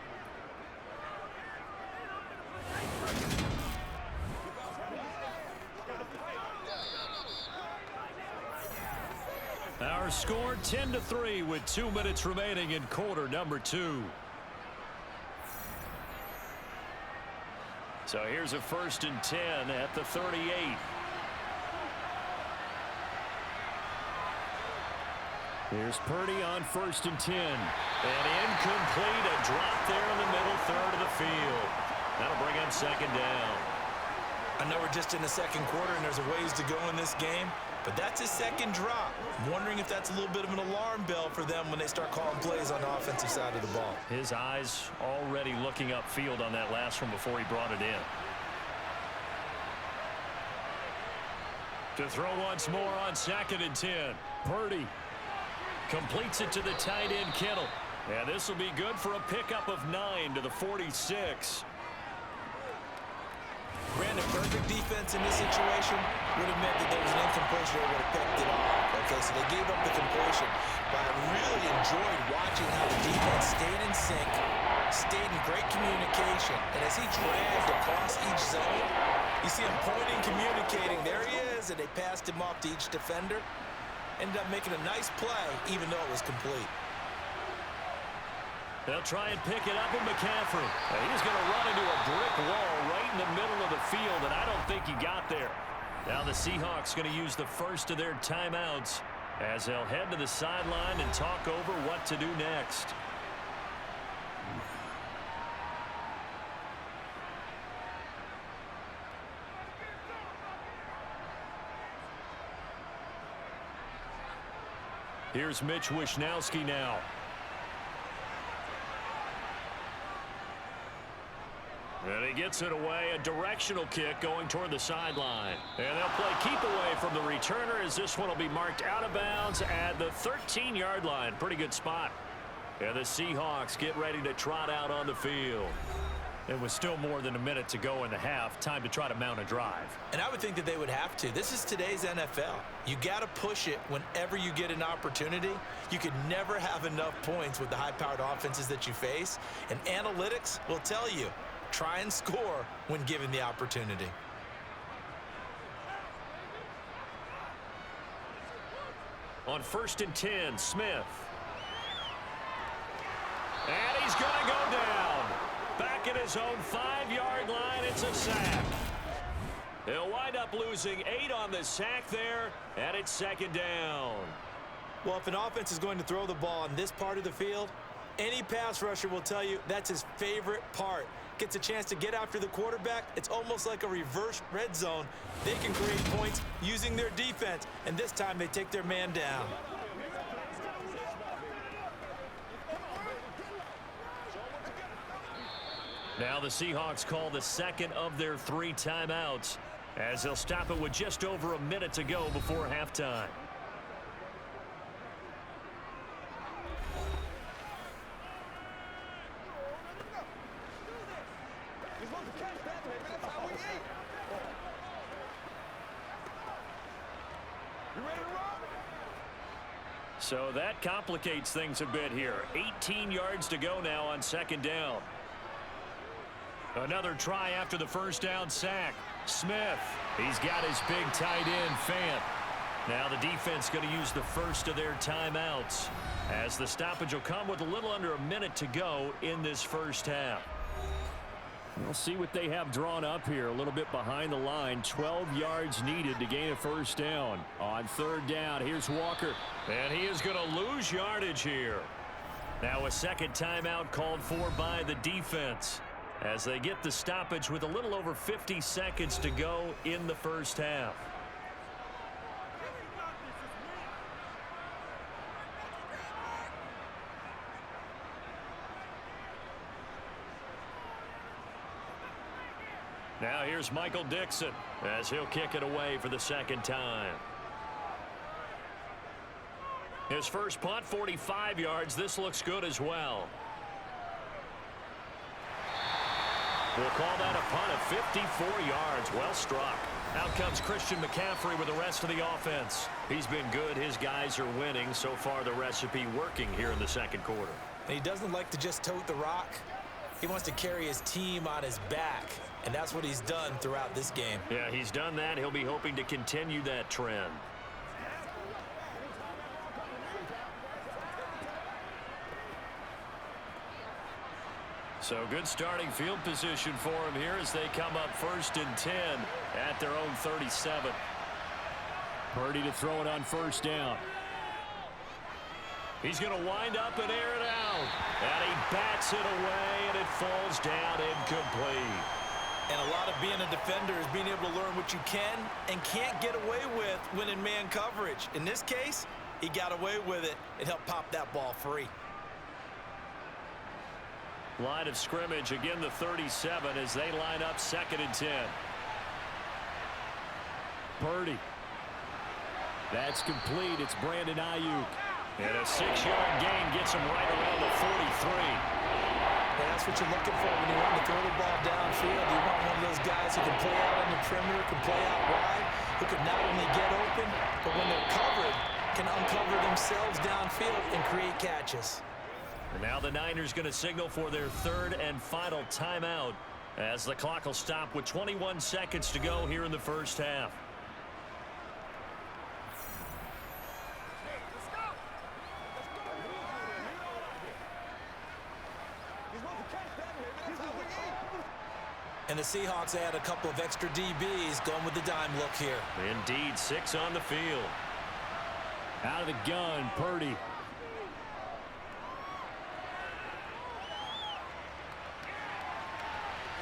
Our score 10-3 with 2 minutes remaining in quarter number 2. So here's a 1st and 10 at the 38. Here's Purdy on 1st and 10. And incomplete, a drop there in the middle third of the field. That'll bring up 2nd down. I know we're just in the 2nd quarter and there's a ways to go in this game, but that's his 2nd drop. I'm wondering if that's a little bit of an alarm bell for them when they start calling plays on the offensive side of the ball. His eyes already looking upfield on that last one before he brought it in. To throw once more on 2nd and 10. Purdy completes it to the tight end Kittle. And this will be good for a pickup of 9 to the 46. Granted, perfect defense in this situation would have meant that there was an incompletion that would have picked it off. Okay, so they gave up the completion. But I really enjoyed watching how the defense stayed in sync, stayed in great communication. And as he dragged across each zone, you see him pointing, communicating. There he is, and they passed him off to each defender. Ended up making a nice play, even though it was complete. They'll try and pick it up with McCaffrey. He's going to run into a brick wall right in the middle of the field, and I don't think he got there. Now the Seahawks going to use the first of their timeouts as they'll head to the sideline and talk over what to do next. Here's Mitch Wishnowsky now. And he gets it away, a directional kick going toward the sideline. And they'll play keep away from the returner as this one will be marked out of bounds at the 13-yard line. Pretty good spot. And the Seahawks get ready to trot out on the field. It was still more than a minute to go in the half. Time to try to mount a drive. And I would think that they would have to. This is today's NFL. You got to push it whenever you get an opportunity. You could never have enough points with the high-powered offenses that you face. And analytics will tell you, try and score when given the opportunity. On 1st and 10, Smith. And he's going to go down. Back at his own 5-yard line, it's a sack. He'll wind up losing 8 on the sack there, and it's 2nd down. Well, if an offense is going to throw the ball on this part of the field, any pass rusher will tell you that's his favorite part. Gets a chance to get after the quarterback. It's almost like a reverse red zone. They can create points using their defense, and this time they take their man down. Now the Seahawks call the second of their 3 timeouts as they'll stop it with just over a minute to go before halftime. So that complicates things a bit here. 18 yards to go now on 2nd down. Another try after the first down sack. Smith, he's got his big tight end, Fant. Now the defense going to use the first of their timeouts as the stoppage will come with a little under a minute to go in this first half. We'll see what they have drawn up here. A little bit behind the line. 12 yards needed to gain a first down. On 3rd down, here's Walker. And he is going to lose yardage here. Now a second timeout called for by the defense as they get the stoppage with a little over 50 seconds to go in the first half. Now here's Michael Dixon as he'll kick it away for the 2nd time. His first punt, 45 yards. This looks good as well. We'll call that a punt of 54 yards. Well struck. Out comes Christian McCaffrey with the rest of the offense. He's been good. His guys are winning. So far, the recipe working here in the 2nd quarter. And he doesn't like to just tote the rock. He wants to carry his team on his back. And that's what he's done throughout this game. Yeah, he's done that. He'll be hoping to continue that trend. So good starting field position for him here as they come up 1st and 10 at their own 37. Purdy to throw it on 1st down. He's going to wind up and air it out. And he bats it away, and it falls down incomplete. And a lot of being a defender is being able to learn what you can and can't get away with when in man coverage. In this case, he got away with it and helped pop that ball free. Line of scrimmage, again the 37 as they line up 2nd and 10. Purdy. That's complete. It's Brandon Ayuk. And a 6-yard gain gets him right around the 43. And that's what you're looking for when you want to throw the ball downfield. You want one of those guys who can play out on the perimeter, can play out wide, who can not only get open, but when they're covered, can uncover themselves downfield and create catches. And now the Niners going to signal for their 3rd and final timeout as the clock will stop with 21 seconds to go here in the first half. And the Seahawks add a couple of extra DBs going with the dime look here. Indeed, 6 on the field. Out of the gun, Purdy.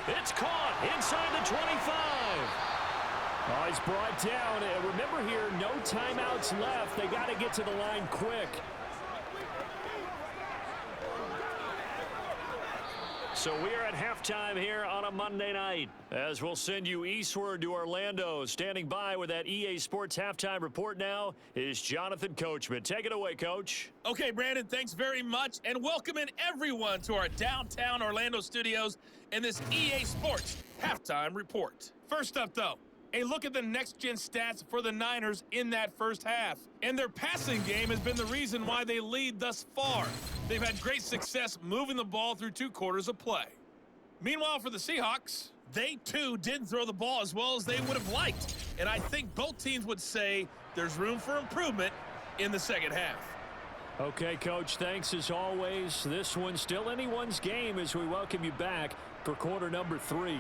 It's caught inside the 25. Oh, he's brought down. Remember here, no timeouts left. They got to get to the line quick. So we are at halftime here on a Monday night as we'll send you eastward to Orlando. Standing by with that EA Sports halftime report now is Jonathan Coachman. Take it away, Coach. Okay, Brandon, thanks very much, and welcoming everyone to our downtown Orlando studios in this EA Sports halftime report. First up, though, a look at the next-gen stats for the Niners in that first half. And their passing game has been the reason why they lead thus far. They've had great success moving the ball through 2 quarters of play. Meanwhile, for the Seahawks, they, too, didn't throw the ball as well as they would have liked. And I think both teams would say there's room for improvement in the second half. Okay, Coach, thanks as always. This one's still anyone's game as we welcome you back for quarter number 3.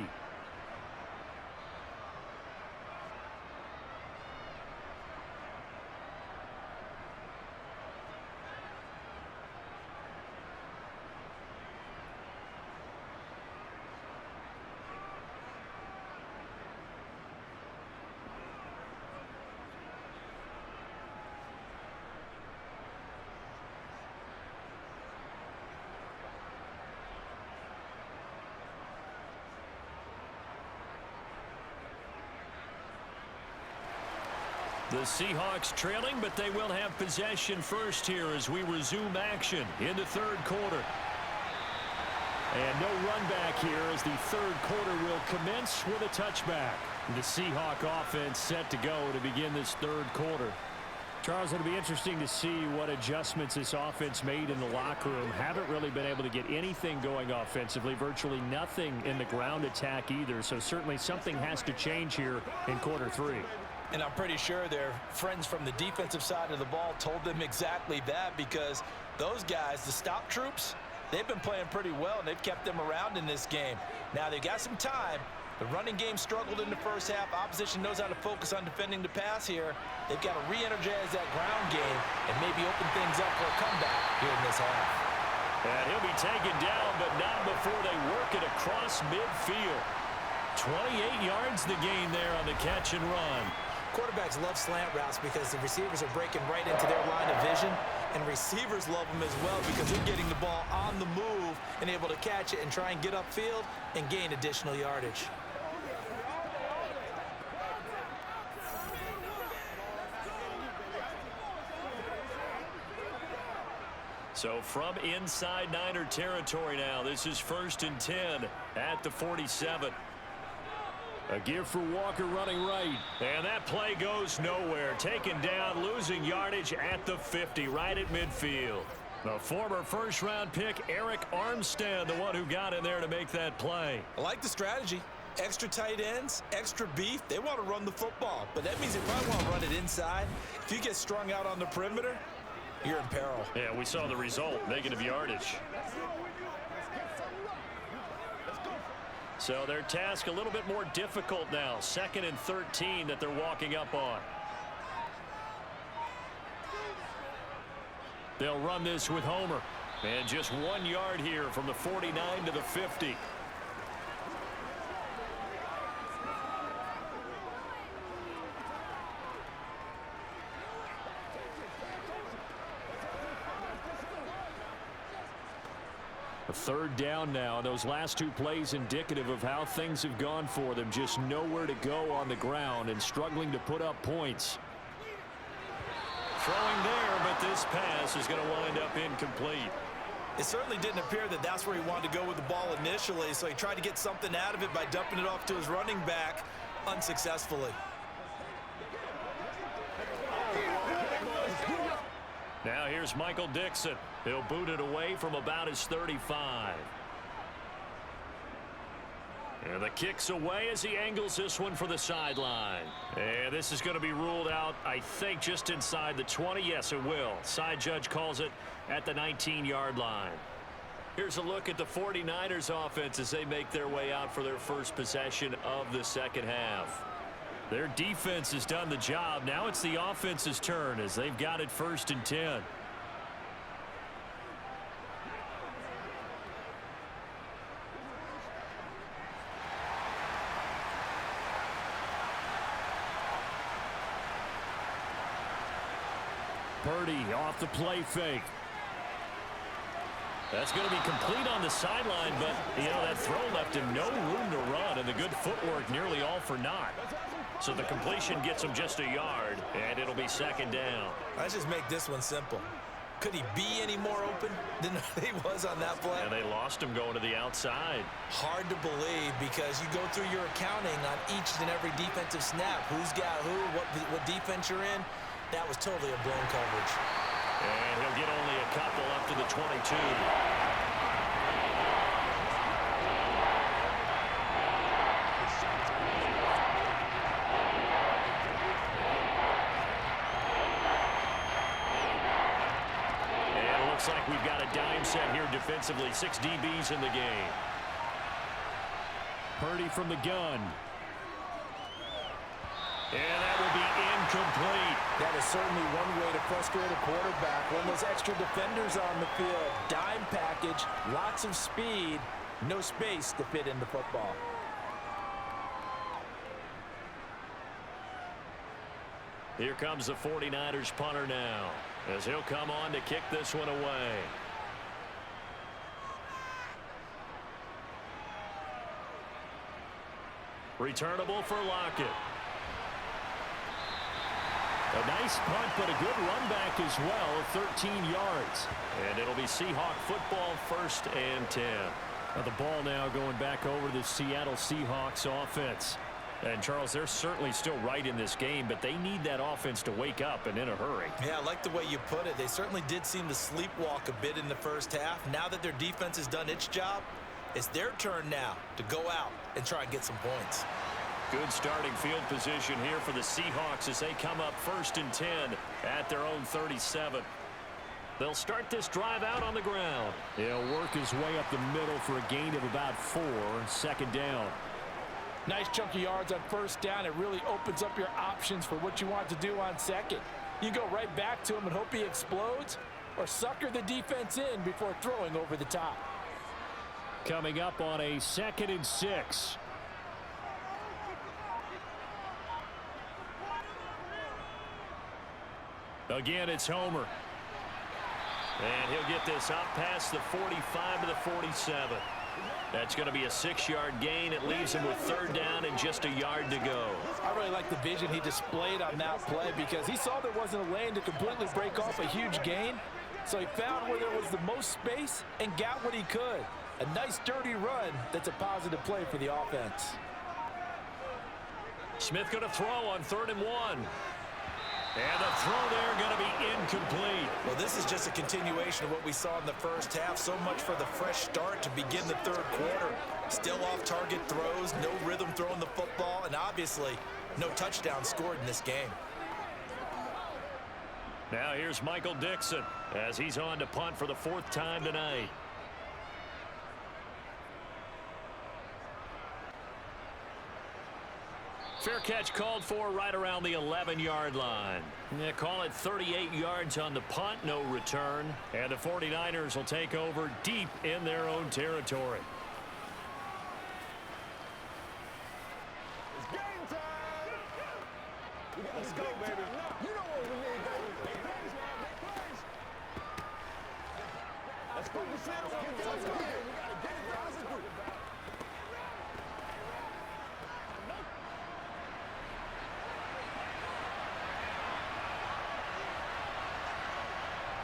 The Seahawks trailing, but they will have possession first here as we resume action in the 3rd quarter. And no run back here as the 3rd quarter will commence with a touchback. The Seahawk offense set to go to begin this 3rd quarter. Charles, it'll be interesting to see what adjustments this offense made in the locker room. Haven't really been able to get anything going offensively, virtually nothing in the ground attack either. So certainly something has to change here in quarter 3. And I'm pretty sure their friends from the defensive side of the ball told them exactly that, because those guys, the stop troops, they've been playing pretty well, and they've kept them around in this game. Now, they've got some time. The running game struggled in the first half. Opposition knows how to focus on defending the pass here. They've got to re-energize that ground game and maybe open things up for a comeback here in this half. And he'll be taken down, but not before they work it across midfield. 28 yards the gain there on the catch and run. Quarterbacks love slant routes because the receivers are breaking right into their line of vision, and receivers love them as well because they're getting the ball on the move and able to catch it and try and get upfield and gain additional yardage. So from inside Niner territory now, this is 1st and 10 at the 47. A give for Walker running right. And that play goes nowhere. Taken down, losing yardage at the 50, right at midfield. The former first-round pick, Eric Armstead, the one who got in there to make that play. I like the strategy. Extra tight ends, extra beef. They want to run the football, but that means they probably want to run it inside. If you get strung out on the perimeter, you're in peril. Yeah, we saw the result, negative yardage. So their task a little bit more difficult now. 2nd and 13 that they're walking up on. They'll run this with Homer. And just 1 yard here from the 49 to the 50. A third down now. Those last two plays indicative of how things have gone for them. Just nowhere to go on the ground and struggling to put up points. Throwing there, but this pass is going to wind up incomplete. It certainly didn't appear that that's where he wanted to go with the ball initially, so he tried to get something out of it by dumping it off to his running back unsuccessfully. Now here's Michael Dixon. He'll boot it away from about his 35. And the kick's away as he angles this one for the sideline. And this is going to be ruled out, I think, just inside the 20. Yes, it will. Side judge calls it at the 19-yard line. Here's a look at the 49ers offense as they make their way out for their first possession of the second half. Their defense has done the job. Now it's the offense's turn as they've got it 1st and 10. Purdy off the play fake. That's going to be complete on the sideline, but, you know, that throw left him no room to run, and the good footwork nearly all for naught. So the completion gets him just a yard, and it'll be 2nd down. Let's just make this one simple. Could he be any more open than he was on that play? And they lost him going to the outside. Hard to believe because you go through your accounting on each and every defensive snap. Who's got who, what defense you're in. That was totally a blown coverage. And he'll get only a couple up to the 22. And it looks like we've got a dime set here defensively. 6 DBs in the game. Purdy from the gun. And that will be incomplete. That is certainly one way to frustrate a quarterback. When those extra defenders on the field, dime package, lots of speed, no space to fit in the football. Here comes the 49ers punter now, as he'll come on to kick this one away. Returnable for Lockett. A nice punt, but a good run back as well, 13 yards. And it'll be Seahawk football, 1st and 10. Now the ball now going back over to the Seattle Seahawks offense. And, Charles, they're certainly still right in this game, but they need that offense to wake up and in a hurry. Yeah, I like the way you put it. They certainly did seem to sleepwalk a bit in the first half. Now that their defense has done its job, it's their turn now to go out and try and get some points. Good starting field position here for the Seahawks as they come up 1st and 10 at their own 37. They'll start this drive out on the ground. He'll work his way up the middle for a gain of about 4, 2nd down. Nice chunk of yards on 1st down. It really opens up your options for what you want to do on 2nd. You go right back to him and hope he explodes, or sucker the defense in before throwing over the top. Coming up on a 2nd and 6. Again, it's Homer. And he'll get this up past the 45 to the 47. That's going to be a 6-yard gain. It leaves him with 3rd down and just a yard to go. I really like the vision he displayed on that play because he saw there wasn't a lane to completely break off a huge gain. So he found where there was the most space and got what he could. A nice dirty run that's a positive play for the offense. Smith going to throw on 3rd and 1. And the throw there going to be incomplete. Well, this is just a continuation of what we saw in the first half. So much for the fresh start to begin the 3rd quarter. Still off-target throws, no rhythm throwing the football, and obviously no touchdown scored in this game. Now here's Michael Dixon as he's on to punt for the 4th time tonight. Fair catch called for right around the 11-yard line. Yeah, call it 38 yards on the punt, no return. And the 49ers will take over deep in their own territory. It's game time! Let's go, baby. You know what we need, baby. Let's focus in on the let's go. We gotta get it down as a group.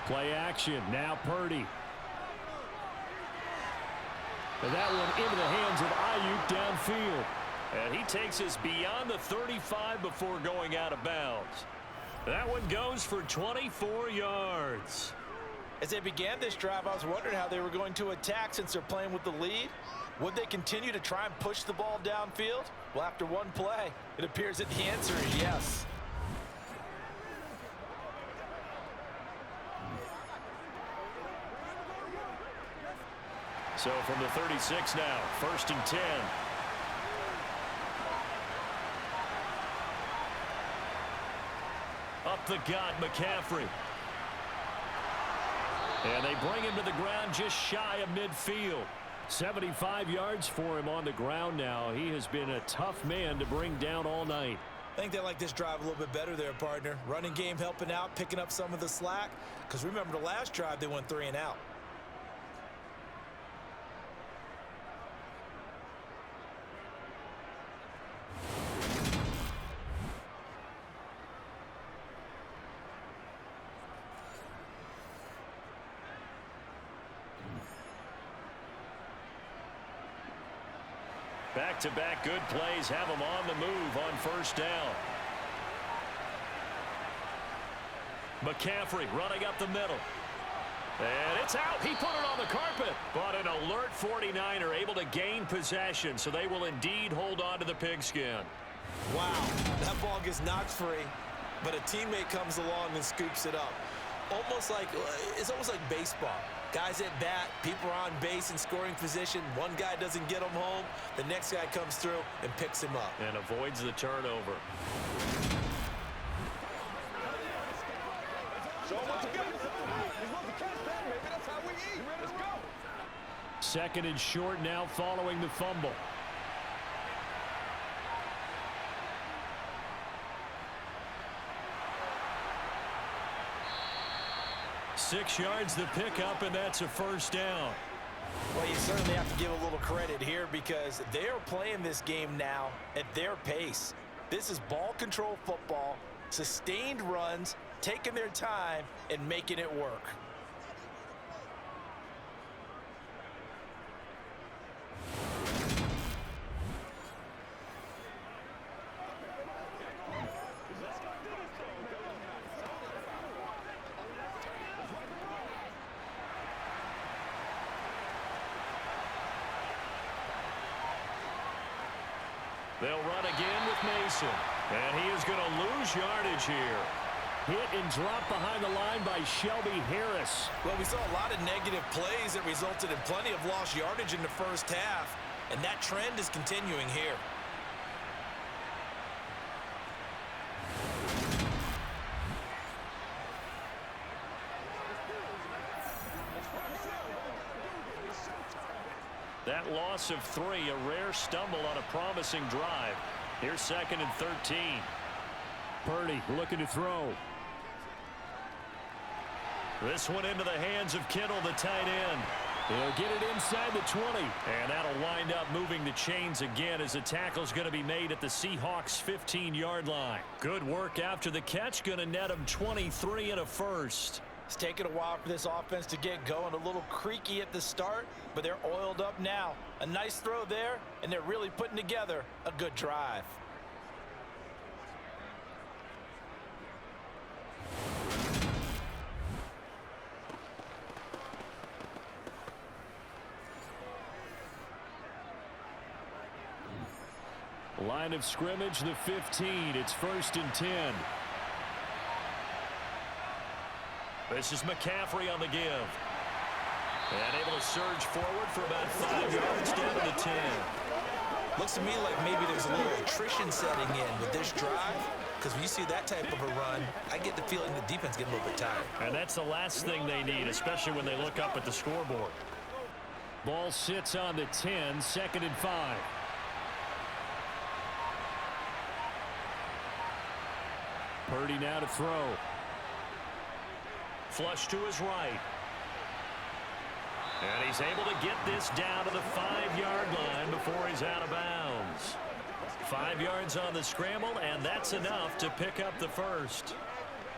Play action. Now Purdy. And that one into the hands of Ayuk downfield. And he takes us beyond the 35 before going out of bounds. That one goes for 24 yards. As they began this drive, I was wondering how they were going to attack since they're playing with the lead. Would they continue to try and push the ball downfield? Well, after one play, it appears that the answer is yes. So from the 36 now, 1st and 10. Up the gut, McCaffrey. And they bring him to the ground just shy of midfield. 75 yards for him on the ground now. He has been a tough man to bring down all night. I think they like this drive a little bit better there, partner. Running game helping out, picking up some of the slack. Because remember the last drive, they went 3 and out. Back-to-back good plays have him on the move on 1st down. McCaffrey running up the middle. And it's out. He put it on the carpet. But an alert 49er able to gain possession, so they will indeed hold on to the pigskin. Wow, that ball gets knocked free, but a teammate comes along and scoops it up. It's almost like baseball. Guys at bat, people are on base in scoring position. One guy doesn't get him home. The next guy comes through and picks him up. And avoids the turnover. Show him what you got. You're supposed to catch that, baby. That's how we eat. Let's go. 2nd and short now following the fumble. Six yards the pickup, and that's a 1st down. Well, you certainly have to give a little credit here because they're playing this game now at their pace. This is ball control football, sustained runs, taking their time, and making it work. They'll run again with Mason. And he is going to lose yardage here. Hit and drop behind the line by Shelby Harris. Well, we saw a lot of negative plays that resulted in plenty of lost yardage in the 1st half. And that trend is continuing here. That loss of 3, a rare stumble on a promising drive. Here's 2nd and 13. Purdy looking to throw. This one into the hands of Kittle, the tight end. He'll get it inside the 20. And that'll wind up moving the chains again as the tackle's going to be made at the Seahawks 15-yard line. Good work after the catch. Going to net him 23 and a 1st. It's taken a while for this offense to get going. A little creaky at the start, but they're oiled up now. A nice throw there, and they're really putting together a good drive. Line of scrimmage, the 15. It's 1st and 10. This is McCaffrey on the give. And able to surge forward for about 5 yards down to the 10. Looks to me like maybe there's a little tree attrition setting in with this drive? Because when you see that type of a run, I get the feeling the defense getting a little bit tired. And that's the last thing they need, especially when they look up at the scoreboard. Ball sits on the 10, 2nd and 5. Purdy now to throw. Flush to his right. And he's able to get this down to the 5-yard line before he's out of bounds. 5 yards on the scramble, and that's enough to pick up the first.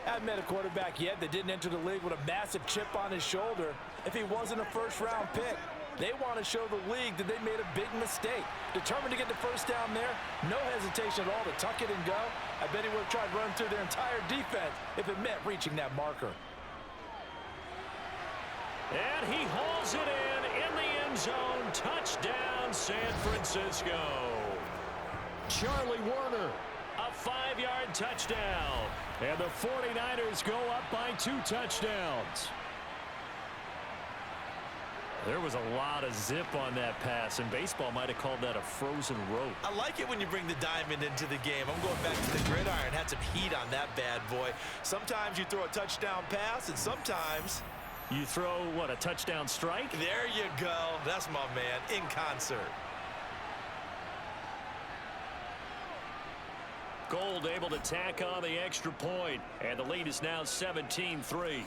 I haven't met a quarterback yet that didn't enter the league with a massive chip on his shoulder if he wasn't a first-round pick. They want to show the league that they made a big mistake. Determined to get the first down there, no hesitation at all to tuck it and go. I bet he would have tried running through their entire defense if it meant reaching that marker. And he hauls it in the end zone. Touchdown, San Francisco. Charlie Warner, a 5-yard touchdown. And the 49ers go up by 2 touchdowns. There was a lot of zip on that pass, and baseball might have called that a frozen rope. I like it when you bring the diamond into the game. I'm going back to the gridiron. Had some heat on that bad boy. Sometimes you throw a touchdown pass, and sometimes you throw, what, a touchdown strike? There you go. That's my man, in concert. Gold able to tack on the extra point, and the lead is now 17-3.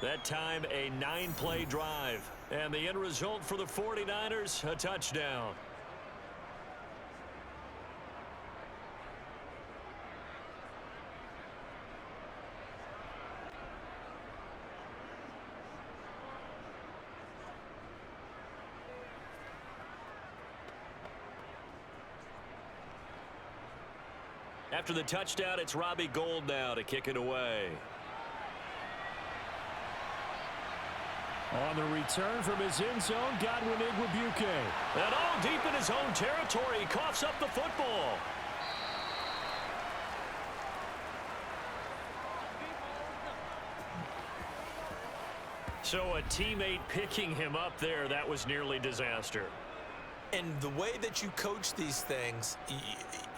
That time, a 9-play drive. And the end result for the 49ers, a touchdown. After the touchdown, it's Robbie Gould now to kick it away. On the return from his end zone, Godwin Igwebuike. And all deep in his own territory, he coughs up the football. So a teammate picking him up there, that was nearly disaster. And the way that you coach these things,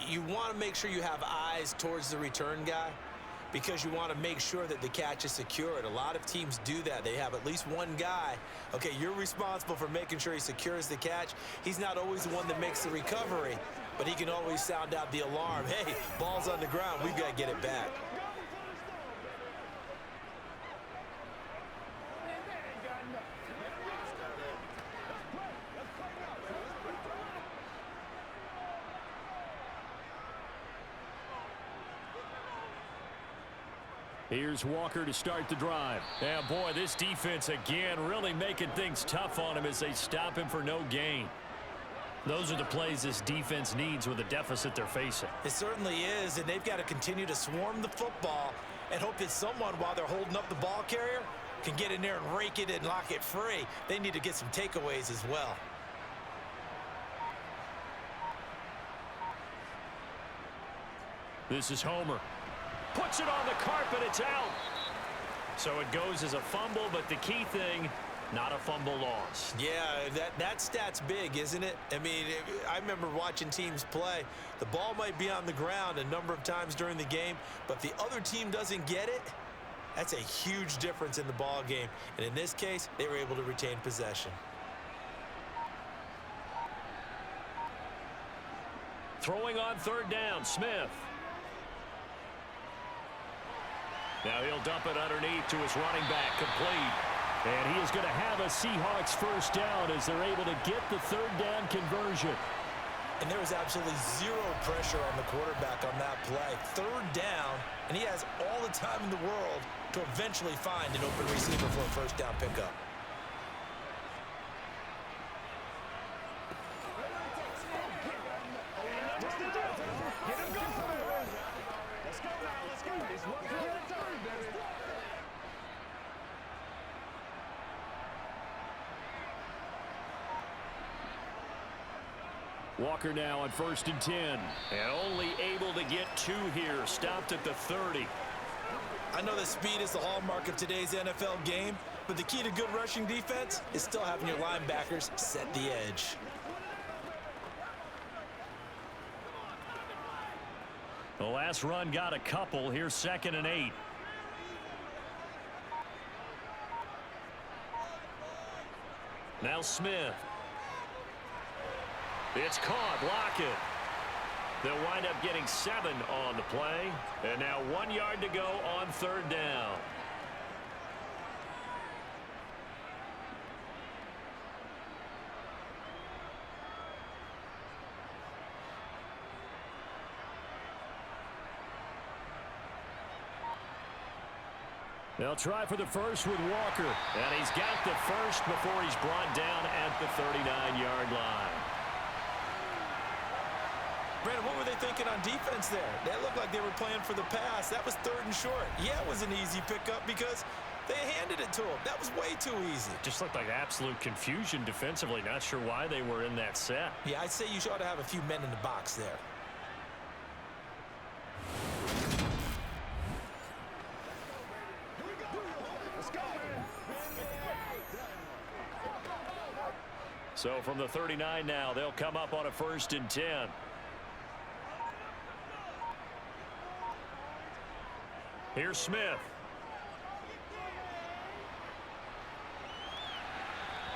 you want to make sure you have eyes towards the return guy, because you want to make sure that the catch is secured. A lot of teams do that. They have at least one guy. Okay, you're responsible for making sure he secures the catch. He's not always the one that makes the recovery, but he can always sound out the alarm. Hey, ball's on the ground. We've got to get it back. Here's Walker to start the drive. And boy, this defense again really making things tough on him as they stop him for no gain. Those are the plays this defense needs with the deficit they're facing. It certainly is, and they've got to continue to swarm the football and hope that someone, while they're holding up the ball carrier, can get in there and rake it and lock it free. They need to get some takeaways as well. This is Homer. Puts it on the carpet, it's out. So it goes as a fumble, but the key thing, not a fumble loss. Yeah, that stat's big, isn't it? I mean, I remember watching teams play. The ball might be on the ground a number of times during the game, but if the other team doesn't get it, that's a huge difference in the ball game. And in this case, they were able to retain possession. Throwing on 3rd down, Smith. Now he'll dump it underneath to his running back, complete. And he is going to have a Seahawks first down as they're able to get the 3rd down conversion. And there was absolutely zero pressure on the quarterback on that play. 3rd down, and he has all the time in the world to eventually find an open receiver for a first down pickup. Walker now on 1st and 10. And only able to get 2 here. Stopped at the 30. I know that speed is the hallmark of today's NFL game, but the key to good rushing defense is still having your linebackers set the edge. The last run got a couple. Here's 2nd and 8. Now Smith. It's caught. Lockett. They'll wind up getting 7 on the play. And now 1 yard to go on 3rd down. They'll try for the first with Walker. And he's got the first before he's brought down at the 39-yard line. Brandon, what were they thinking on defense there? That looked like they were playing for the pass. That was 3rd and short. Yeah, it was an easy pickup because they handed it to him. That was way too easy. Just looked like absolute confusion defensively. Not sure why they were in that set. Yeah, I'd say you ought to have a few men in the box there. So from the 39 now, they'll come up on a 1st and 10. Here's Smith.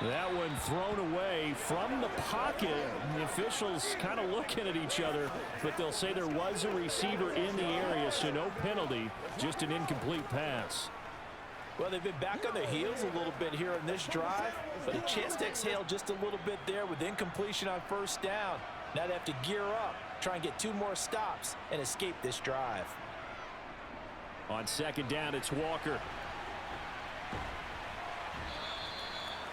That one thrown away from the pocket. The officials kind of looking at each other, but they'll say there was a receiver in the area, so no penalty, just an incomplete pass. Well, they've been back on their heels a little bit here in this drive, but a chance to exhale just a little bit there with incompletion on 1st down. Now they have to gear up, try and get 2 more stops and escape this drive. On 2nd down, it's Walker.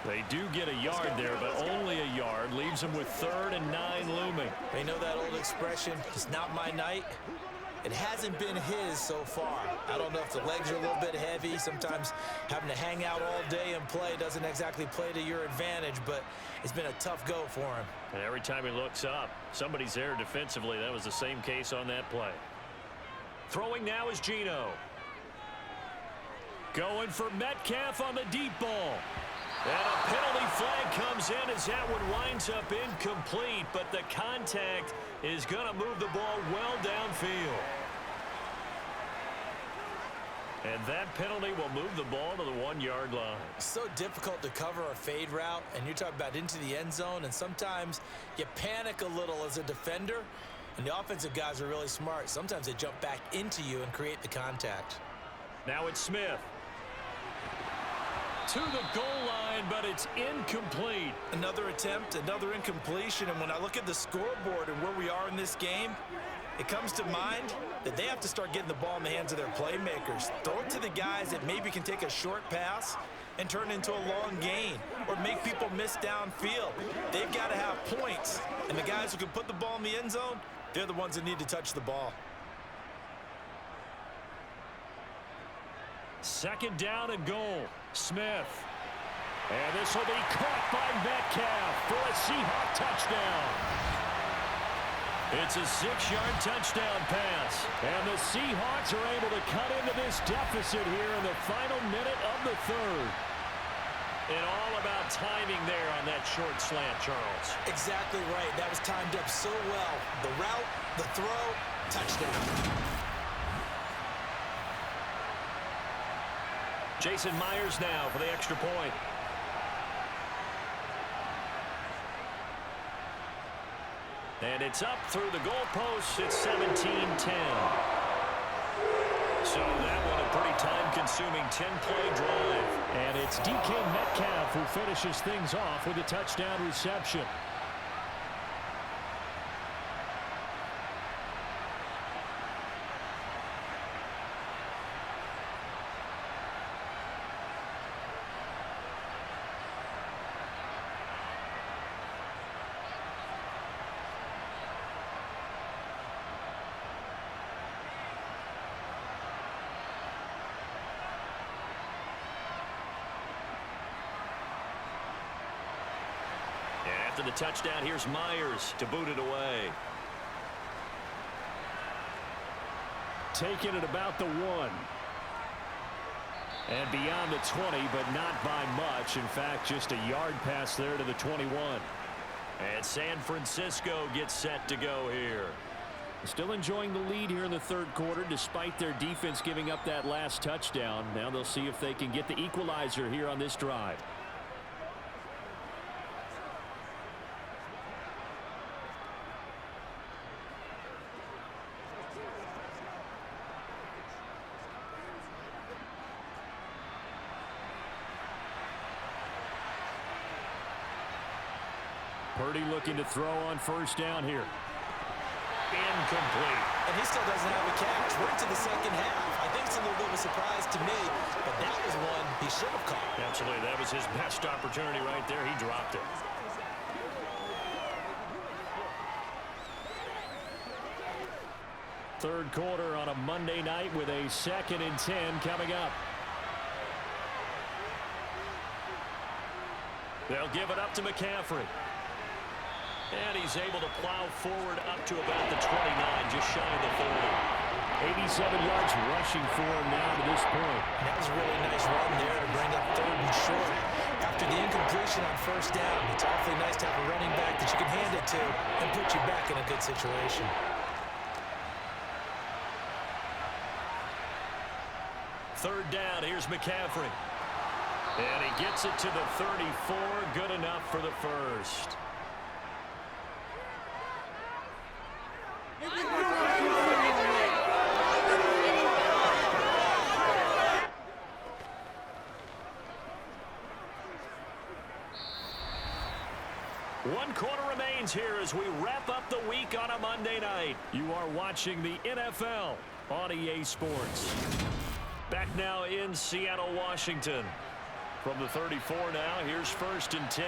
They do get a yard there, but only a yard. Leaves them with 3rd and 9 looming. They know that old expression, it's not my night. It hasn't been his so far. I don't know if the legs are a little bit heavy. Sometimes having to hang out all day and play doesn't exactly play to your advantage, but it's been a tough go for him. And every time he looks up, somebody's there defensively. That was the same case on that play. Throwing now is Geno. Going for Metcalf on the deep ball. And a penalty flag comes in as that one winds up incomplete, but the contact is going to move the ball well downfield. And that penalty will move the ball to the 1-yard line. So difficult to cover a fade route, and you're talking about into the end zone, and sometimes you panic a little as a defender, and the offensive guys are really smart. Sometimes they jump back into you and create the contact. Now it's Smith. To the goal line, but it's incomplete. Another attempt, another incompletion, and when I look at the scoreboard and where we are in this game, it comes to mind that they have to start getting the ball in the hands of their playmakers. Throw it to the guys that maybe can take a short pass and turn it into a long gain or make people miss downfield. They've got to have points, and the guys who can put the ball in the end zone, they're the ones that need to touch the ball. 2nd down and goal. Smith. And this will be caught by Metcalf for a Seahawk touchdown. It's a 6-yard touchdown pass. And the Seahawks are able to cut into this deficit here in the final minute of the 3rd. And all about timing there on that short slant, Charles. Exactly right. That was timed up so well. The route, the throw, touchdown. Jason Myers now for the extra point. And it's up through the goalposts. It's 17-10. So that one a pretty time-consuming 10-play drive. And it's DK Metcalf who finishes things off with a touchdown reception. After the touchdown, here's Myers to boot it away. Taking it about the 1. And beyond the 20, but not by much. In fact, just a yard pass there to the 21. And San Francisco gets set to go here. Still enjoying the lead here in the third quarter despite their defense giving up that last touchdown. Now they'll see if they can get the equalizer here on this drive. Purdy looking to throw on first down here. Incomplete. And he still doesn't have a catch. We're into the second half. I think it's a little bit of a surprise to me, but that was one he should have caught. Absolutely. That was his best opportunity right there. He dropped it. Third quarter on a Monday night with a 2nd and 10 coming up. They'll give it up to McCaffrey. And he's able to plow forward up to about the 29, just shy of the 30. 87 yards rushing for him now to this point. That was a really nice run there to bring up 3rd and short. After the incompletion on first down, it's awfully nice to have a running back that you can hand it to and put you back in a good situation. Third down, here's McCaffrey. And he gets it to the 34, good enough for the first. One quarter remains here as we wrap up the week on a Monday night. You are watching the NFL on EA Sports. Back now in Seattle, Washington. From the 34 now, here's 1st and 10.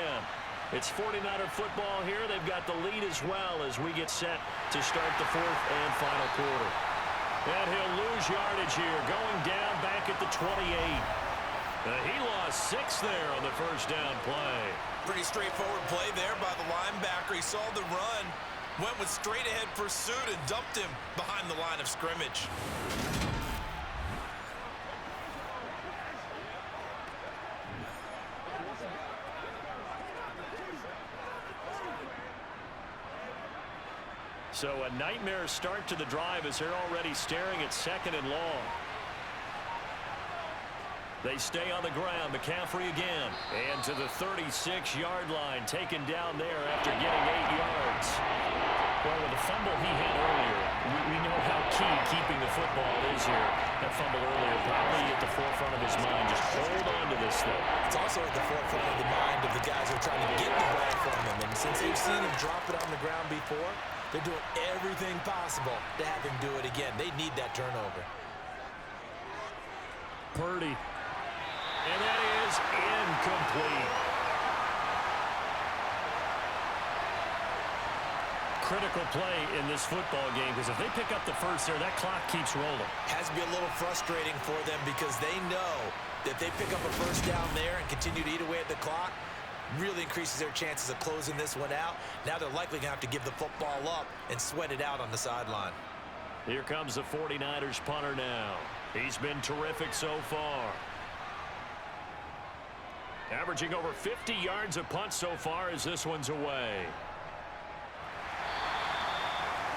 It's 49er football here. They've got the lead as well as we get set to start the 4th and final quarter. And he'll lose yardage here, going down back at the 28. He lost 6 there on the first down play. Pretty straightforward play there by the linebacker. He saw the run, went with straight-ahead pursuit, and dumped him behind the line of scrimmage. So a nightmare start to the drive as they're already staring at 2nd and long. They stay on the ground. McCaffrey again. And to the 36-yard line, taken down there after getting 8 yards. Well, with the fumble he had earlier, we know how key keeping the football is here. That fumble earlier probably at the forefront of his mind. Just hold on to this thing. It's also at the forefront of the mind of the guys who are trying to get the ball from him. And since they've seen him drop it on the ground before, they're doing everything possible to have him do it again. They need that turnover. Purdy. And that is incomplete. Critical play in this football game because if they pick up the first there, that clock keeps rolling. Has to be a little frustrating for them because they know that they pick up a first down there and continue to eat away at the clock, really increases their chances of closing this one out. Now they're likely going to have to give the football up and sweat it out on the sideline. Here comes the 49ers punter now. He's been terrific so far. Averaging over 50 yards a punt so far as this one's away.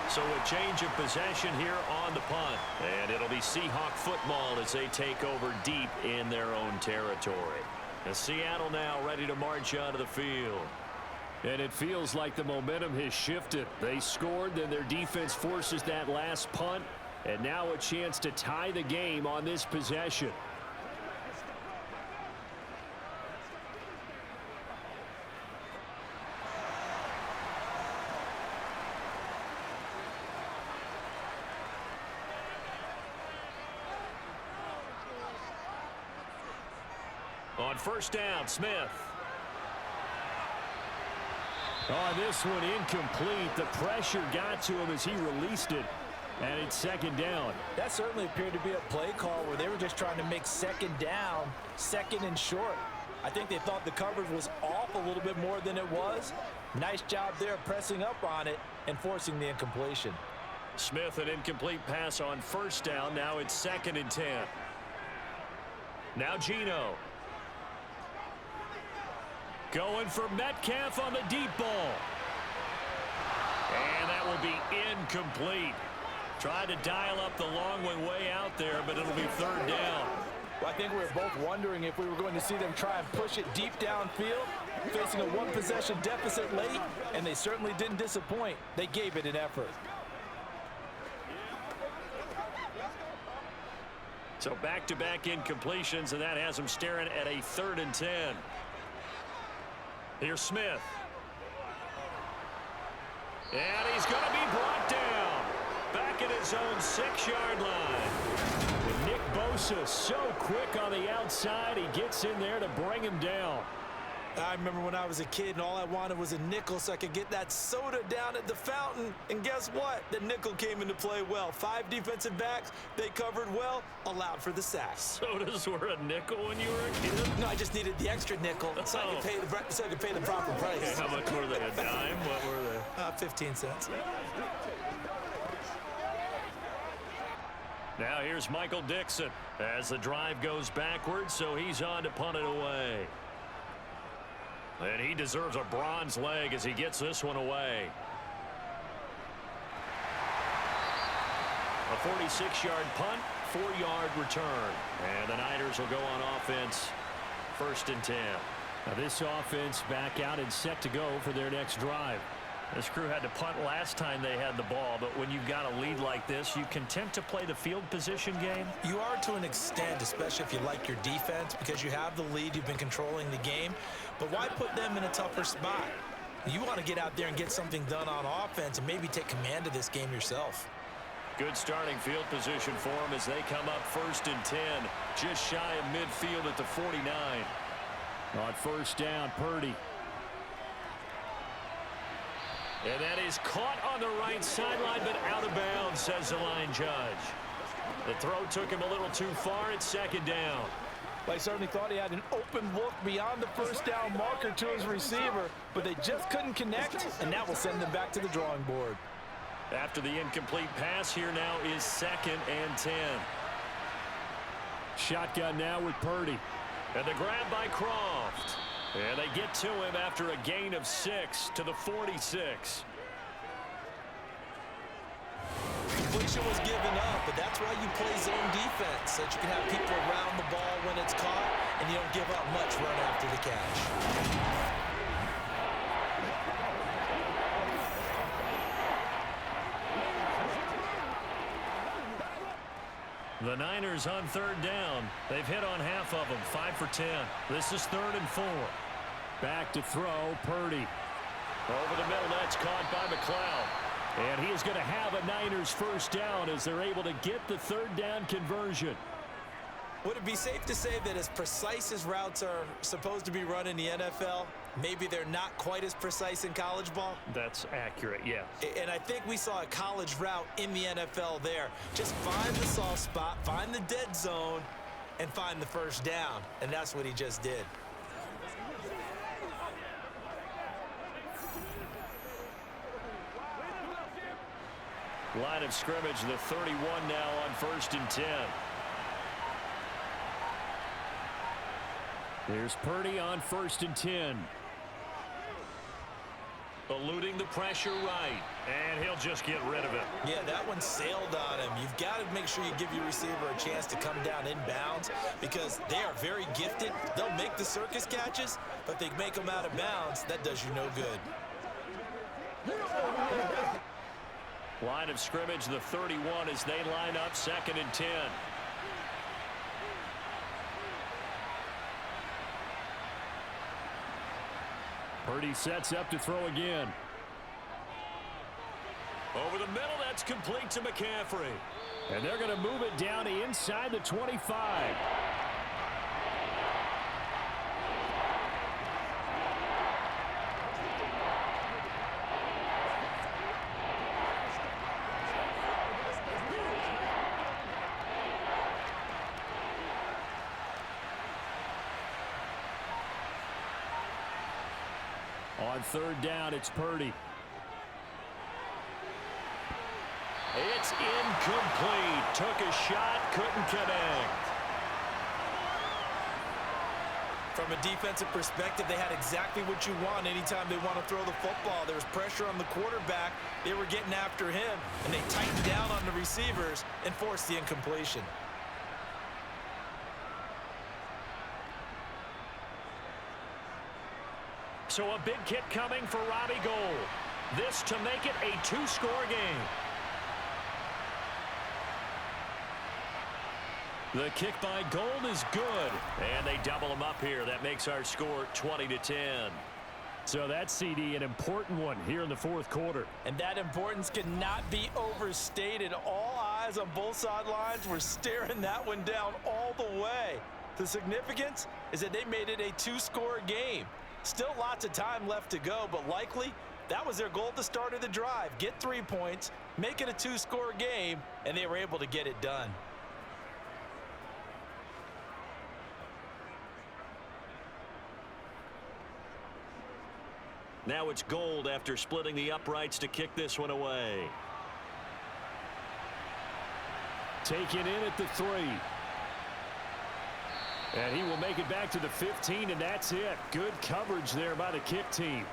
So a change of possession here on the punt. And it'll be Seahawk football as they take over deep in their own territory. And Seattle now ready to march onto the field. And it feels like the momentum has shifted. They scored, then their defense forces that last punt. And now a chance to tie the game on this possession. On first down, Smith. Oh, this one incomplete. The pressure got to him as he released it. And it's 2nd down. That certainly appeared to be a play call where they were just trying to make 2nd down, 2nd and short. I think they thought the coverage was off a little bit more than it was. Nice job there pressing up on it and forcing the incompletion. Smith, an incomplete pass on first down. Now it's 2nd and 10. Now Geno. Going for Metcalf on the deep ball. And that that will be incomplete. Tried to dial up the long one way out there, but it'll be third down. Well, I think we were both wondering if we were going to see them try and push it deep downfield, facing a one-possession deficit late, and they certainly didn't disappoint. They gave it an effort. So back-to-back incompletions, and that has them staring at a 3rd and 10. Here's Smith. And he's going to be brought down. Back at his own 6-yard line. And Nick Bosa so quick on the outside, he gets in there to bring him down. I remember when I was a kid and all I wanted was a nickel so I could get that soda down at the fountain. And guess what? The nickel came into play well. 5 defensive backs, they covered well, allowed for the sack. Sodas were a nickel when you were a kid? No, I just needed the extra nickel so I could pay the proper price. How much were they? A dime? What were they? 15 cents. Now here's Michael Dixon as the drive goes backwards, so he's on to punt it away. And he deserves a bronze leg as he gets this one away. A 46-yard punt, 4-yard return. And the Niners will go on offense, 1st and 10. Now this offense back out and set to go for their next drive. This crew had to punt last time they had the ball, but when you've got a lead like this, you content to play the field position game? You are to an extent, especially if you like your defense, because you have the lead, you've been controlling the game. But why put them in a tougher spot? You want to get out there and get something done on offense and maybe take command of this game yourself. Good starting field position for them as they come up 1st and 10, just shy of midfield at the 49. On 1st down, Purdy. And that is caught on the right sideline, but out of bounds, says the line judge. The throw took him a little too far. It's 2nd down. Well, he certainly thought he had an open look beyond the 1st down marker to his receiver, but they just couldn't connect, and that will send them back to the drawing board. After the incomplete pass, here now is 2nd and 10. Shotgun now with Purdy. And the grab by Croft. And they get to him after a gain of 6 to the 46. Completion was given up, but that's why you play zone defense, so that you can have people around the ball when it's caught, and you don't give up much run after the catch. The Niners on 3rd down. They've hit on half of them, 5 for 10. This is 3rd and 4. Back to throw, Purdy. Over the middle, that's caught by McLeod. And he is going to have a Niners 1st down as they're able to get the 3rd down conversion. Would it be safe to say that as precise as routes are supposed to be run in the NFL, maybe they're not quite as precise in college ball? That's accurate, yeah. And I think we saw a college route in the NFL there. Just find the soft spot, find the dead zone, and find the 1st down. And that's what he just did. Line of scrimmage, the 31 now on 1st and 10. There's Purdy on 1st and 10. Eluding the pressure right. And he'll just get rid of it. Yeah, that one sailed on him. You've got to make sure you give your receiver a chance to come down inbounds because they are very gifted. They'll make the circus catches, but they make them out of bounds. That does you no good. Line of scrimmage, the 31 as they line up 2nd and 10. Purdy sets up to throw again. Over the middle, that's complete to McCaffrey. And they're going to move it down to inside the 25. On 3rd down, it's Purdy. It's incomplete. Took a shot, couldn't connect. From a defensive perspective, they had exactly what you want anytime they want to throw the football. There was pressure on the quarterback. They were getting after him, and they tightened down on the receivers and forced the incompletion. So a big kick coming for Robbie Gould. This to make it a two-score game. The kick by Gould is good. And they double him up here. That makes our score 20-10. So that CD, an important one here in the fourth quarter. And that importance cannot be overstated. All eyes on both sidelines were staring that one down all the way. The significance is that they made it a two-score game. Still lots of time left to go, but likely that was their goal at the start of the drive. Get 3 points, make it a two-score game, and they were able to get it done. Now it's Gould after splitting the uprights to kick this one away. Taken in at the 3. And he will make it back to the 15, and that's it. Good coverage there by the kick team.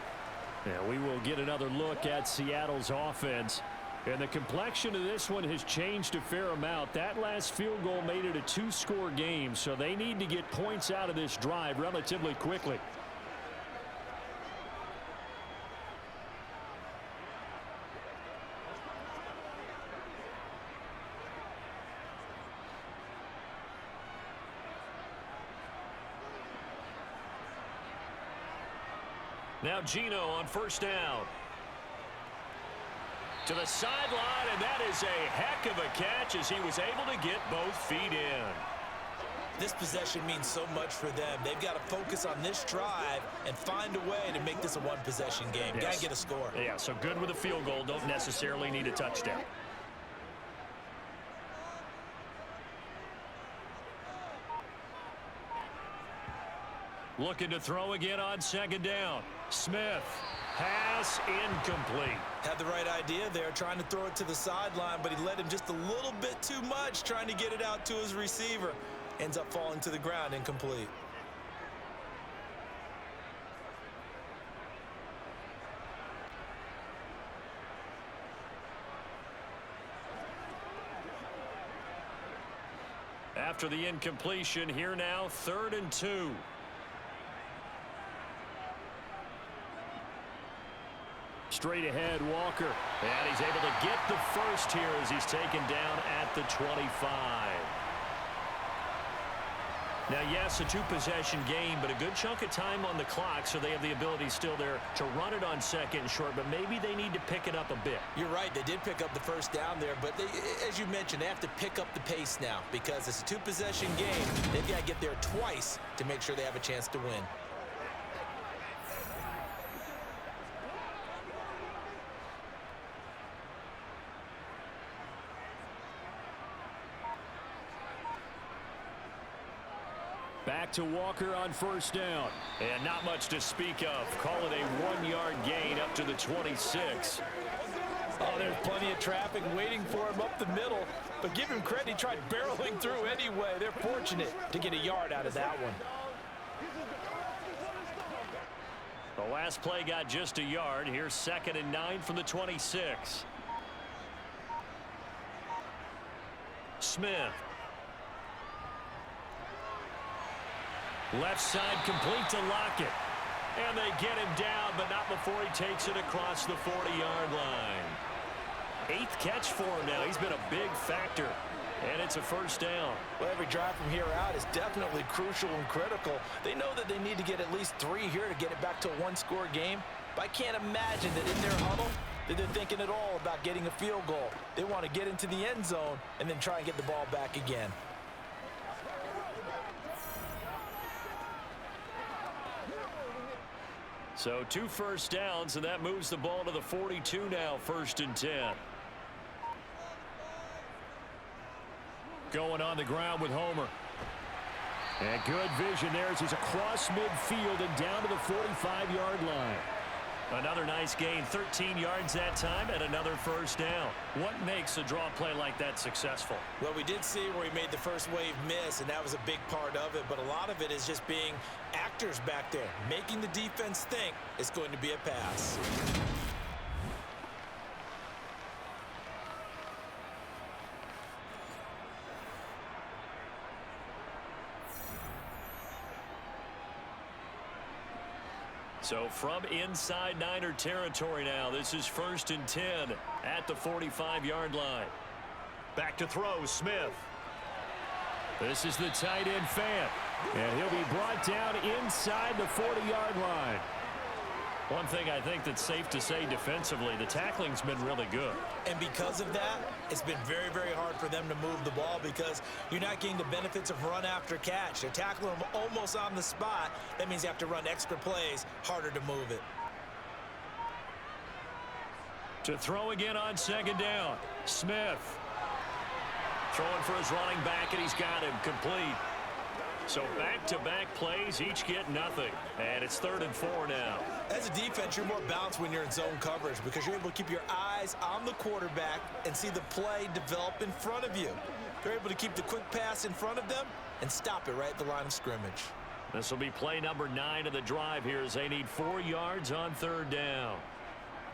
And we will get another look at Seattle's offense. And the complexion of this one has changed a fair amount. That last field goal made it a two-score game, so they need to get points out of this drive relatively quickly. Now Gino on first down. To the sideline, and that is a heck of a catch as he was able to get both feet in. This possession means so much for them. They've got to focus on this drive and find a way to make this a one-possession game. Yes. Got to get a score. Yeah, so good with a field goal. Don't necessarily need a touchdown. Looking to throw again on second down. Smith. Pass incomplete. Had the right idea there, trying to throw it to the sideline, but he led him just a little bit too much, trying to get it out to his receiver. Ends up falling to the ground, incomplete. After the incompletion, here now, 3rd and 2. Straight ahead, Walker. And he's able to get the first here as he's taken down at the 25. Now, yes, a two-possession game, but a good chunk of time on the clock, so they have the ability still there to run it on second and short, but maybe they need to pick it up a bit. You're right. They did pick up the first down there, but as you mentioned, they have to pick up the pace now because it's a two-possession game. They've got to get there twice to make sure they have a chance to win. Back to Walker on first down. And not much to speak of. Call it a 1-yard gain up to the 26. Oh, there's plenty of traffic waiting for him up the middle. But give him credit, he tried barreling through anyway. They're fortunate to get a yard out of that one. The last play got just a yard. Here's 2nd and 9 from the 26. Smith. Left side complete to Lockett. And they get him down, but not before he takes it across the 40-yard line. 8th catch for him now. He's been a big factor. And it's a first down. Well, every drive from here out is definitely crucial and critical. They know that they need to get at least 3 here to get it back to a one-score game. But I can't imagine that in their huddle that they're thinking at all about getting a field goal. They want to get into the end zone and then try and get the ball back again. So 2 first downs, and that moves the ball to the 42 now, 1st and 10. Going on the ground with Homer. And good vision there as he's across midfield and down to the 45-yard line. Another nice gain, 13 yards that time, and another first down. What makes a draw play like that successful? Well, we did see where he made the first wave miss, and that was a big part of it. But a lot of it is just being actors back there, making the defense think it's going to be a pass. So from inside Niner territory now, this is 1st and 10 at the 45-yard line. Back to throw, Smith. This is the tight end, Fant. And he'll be brought down inside the 40-yard line. One thing I think that's safe to say defensively, the tackling's been really good. And because of that, it's been very, very hard for them to move the ball because you're not getting the benefits of run after catch. They're tackling them almost on the spot. That means you have to run extra plays, harder to move it. To throw again on 2nd down, Smith. Throwing for his running back, and he's got him complete. So back-to-back plays, each get nothing. And it's 3rd and 4 now. As a defense, you're more balanced when you're in zone coverage because you're able to keep your eyes on the quarterback and see the play develop in front of you. You're able to keep the quick pass in front of them and stop it right at the line of scrimmage. This will be play number 9 of the drive here as they need 4 yards on 3rd down.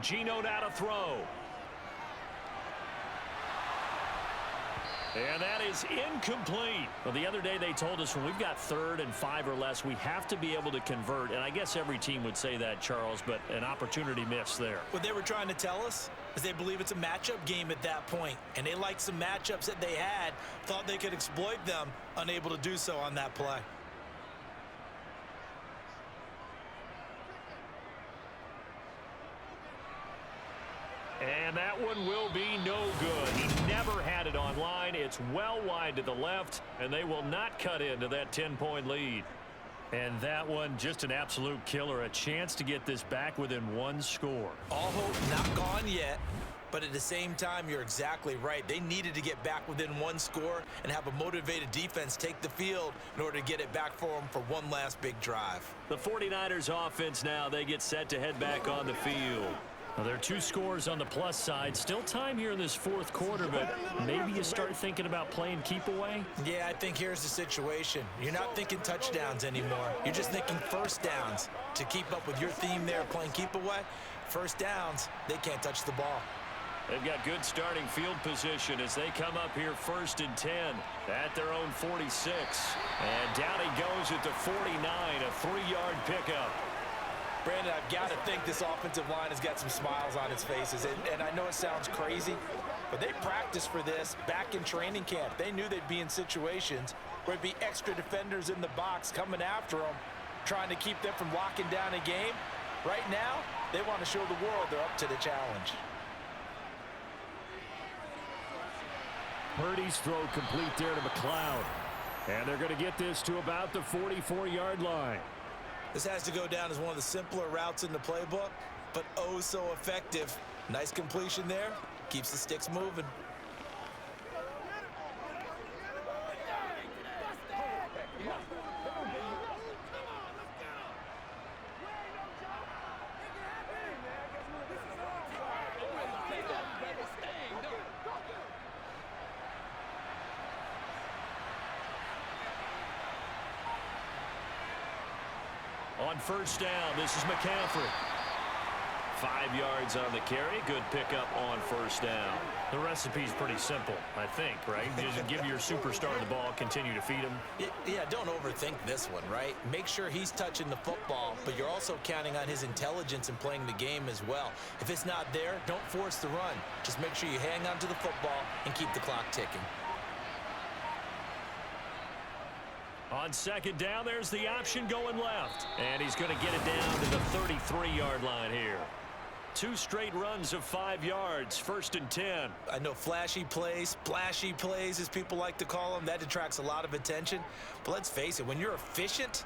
Geno now to throw. And that is incomplete. Well, the other day they told us when we've got 3rd and 5 or less, we have to be able to convert. And I guess every team would say that, Charles, but an opportunity missed there. What they were trying to tell us is they believe it's a matchup game at that point. And they liked some matchups that they had, thought they could exploit them, unable to do so on that play. And that one will be no good. He never had it on line. It's well wide to the left, and they will not cut into that 10-point lead. And that one, just an absolute killer. A chance to get this back within 1 score. All hope not gone yet, but at the same time, you're exactly right. They needed to get back within 1 score and have a motivated defense take the field in order to get it back for them for one last big drive. The 49ers offense now, they get set to head back on the field. Well, there are 2 scores on the plus side. Still time here in this 4th quarter, but maybe you start thinking about playing keep away? Yeah, I think here's the situation. You're not thinking touchdowns anymore. You're just thinking first downs. To keep up with your theme there, playing keep away, first downs, they can't touch the ball. They've got good starting field position as they come up here 1st and 10 at their own 46. And down he goes at the 49, a 3-yard pickup. Brandon, I've got to think this offensive line has got some smiles on its faces. And I know it sounds crazy, but they practiced for this back in training camp. They knew they'd be in situations where there'd be extra defenders in the box coming after them, trying to keep them from locking down a game. Right now, they want to show the world they're up to the challenge. Purdy's throw complete there to McLeod. And they're going to get this to about the 44-yard line. This has to go down as one of the simpler routes in the playbook, but oh so effective. Nice completion there. Keeps the sticks moving. On 1st down, this is McCaffrey. 5 yards on the carry. Good pickup on 1st down. The recipe's pretty simple, I think, right? Just give your superstar the ball, continue to feed him. Yeah, don't overthink this one, right? Make sure he's touching the football, but you're also counting on his intelligence in playing the game as well. If it's not there, don't force the run. Just make sure you hang on to the football and keep the clock ticking. On 2nd down, there's the option going left. And he's going to get it down to the 33-yard line here. 2 straight runs of 5 yards, 1st and 10. I know flashy plays, splashy plays, as people like to call them, that attracts a lot of attention. But let's face it, when you're efficient,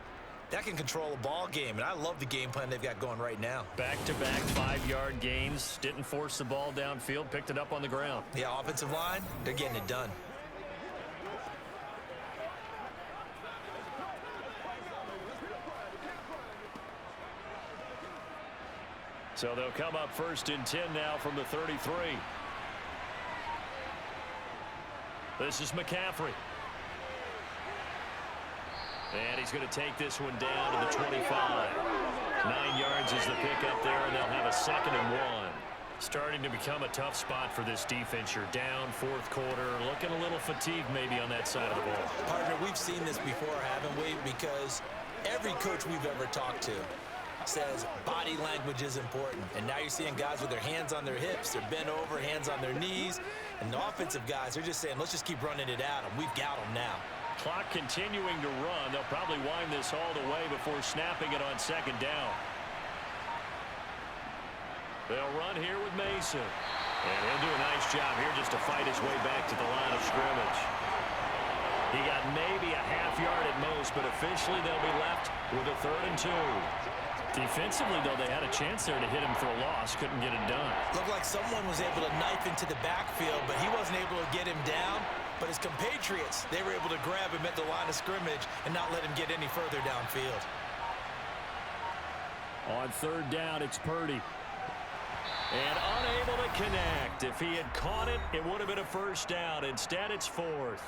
that can control a ball game. And I love the game plan they've got going right now. Back-to-back 5-yard gains. Didn't force the ball downfield, picked it up on the ground. Yeah, offensive line, they're getting it done. So they'll come up 1st and 10 now from the 33. This is McCaffrey. And he's going to take this one down to the 25. 9 yards is the pickup there, and they'll have a 2nd and 1. Starting to become a tough spot for this defense. You're down 4th quarter, looking a little fatigued maybe on that side of the ball. Partner, we've seen this before, haven't we? Because every coach we've ever talked to says body language is important. And now you're seeing guys with their hands on their hips, they're bent over, hands on their knees. And the offensive guys, they're just saying, let's just keep running it at them. We've got them now. Clock continuing to run. They'll probably wind this all the way before snapping it on 2nd down. They'll run here with Mason. And he'll do a nice job here just to fight his way back to the line of scrimmage. He got maybe a half yard at most, but officially they'll be left with a 3rd and 2. Defensively, though, they had a chance there to hit him for a loss. Couldn't get it done. Looked like someone was able to knife into the backfield, but he wasn't able to get him down. But his compatriots, they were able to grab him at the line of scrimmage and not let him get any further downfield. On 3rd down, it's Purdy. And unable to connect. If he had caught it, it would have been a 1st down. Instead, it's 4th.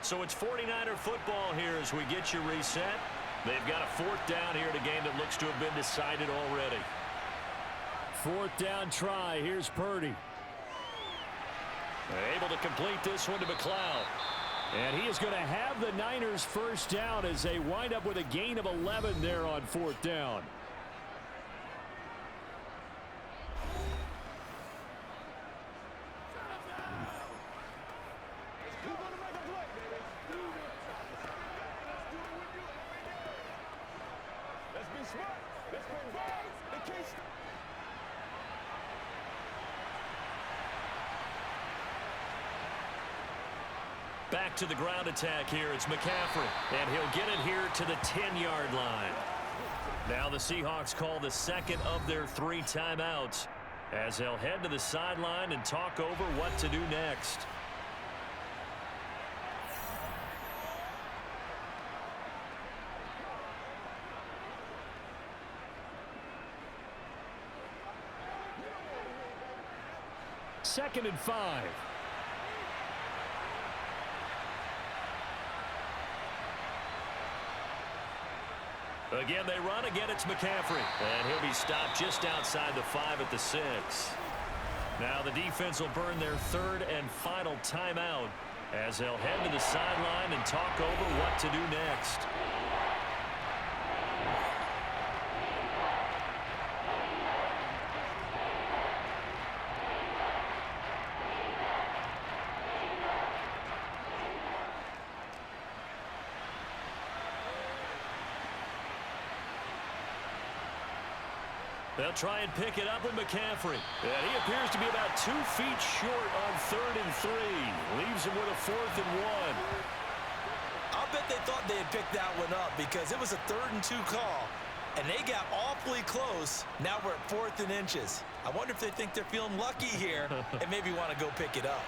So it's 49er football here as we get you reset. They've got a 4th down here in a game that looks to have been decided already. 4th down try. Here's Purdy. Able to complete this one to McLeod. And he is going to have the Niners 1st down as they wind up with a gain of 11 there on 4th down. Back to the ground attack here. It's McCaffrey. And he'll get it here to the 10-yard line. Now the Seahawks call the 2nd of their 3 timeouts as they'll head to the sideline and talk over what to do next. Second and 5. Again, they run. Again, it's McCaffrey. And he'll be stopped just outside the 5 at the 6. Now the defense will burn their 3rd and final timeout as they'll head to the sideline and talk over what to do next. They'll try and pick it up with McCaffrey. And he appears to be about 2 feet short on 3rd and 3. Leaves him with a 4th and 1. I'll bet they thought they had picked that one up because it was a 3rd and 2 call. And they got awfully close. Now we're at 4th and inches. I wonder if they think they're feeling lucky here and maybe want to go pick it up.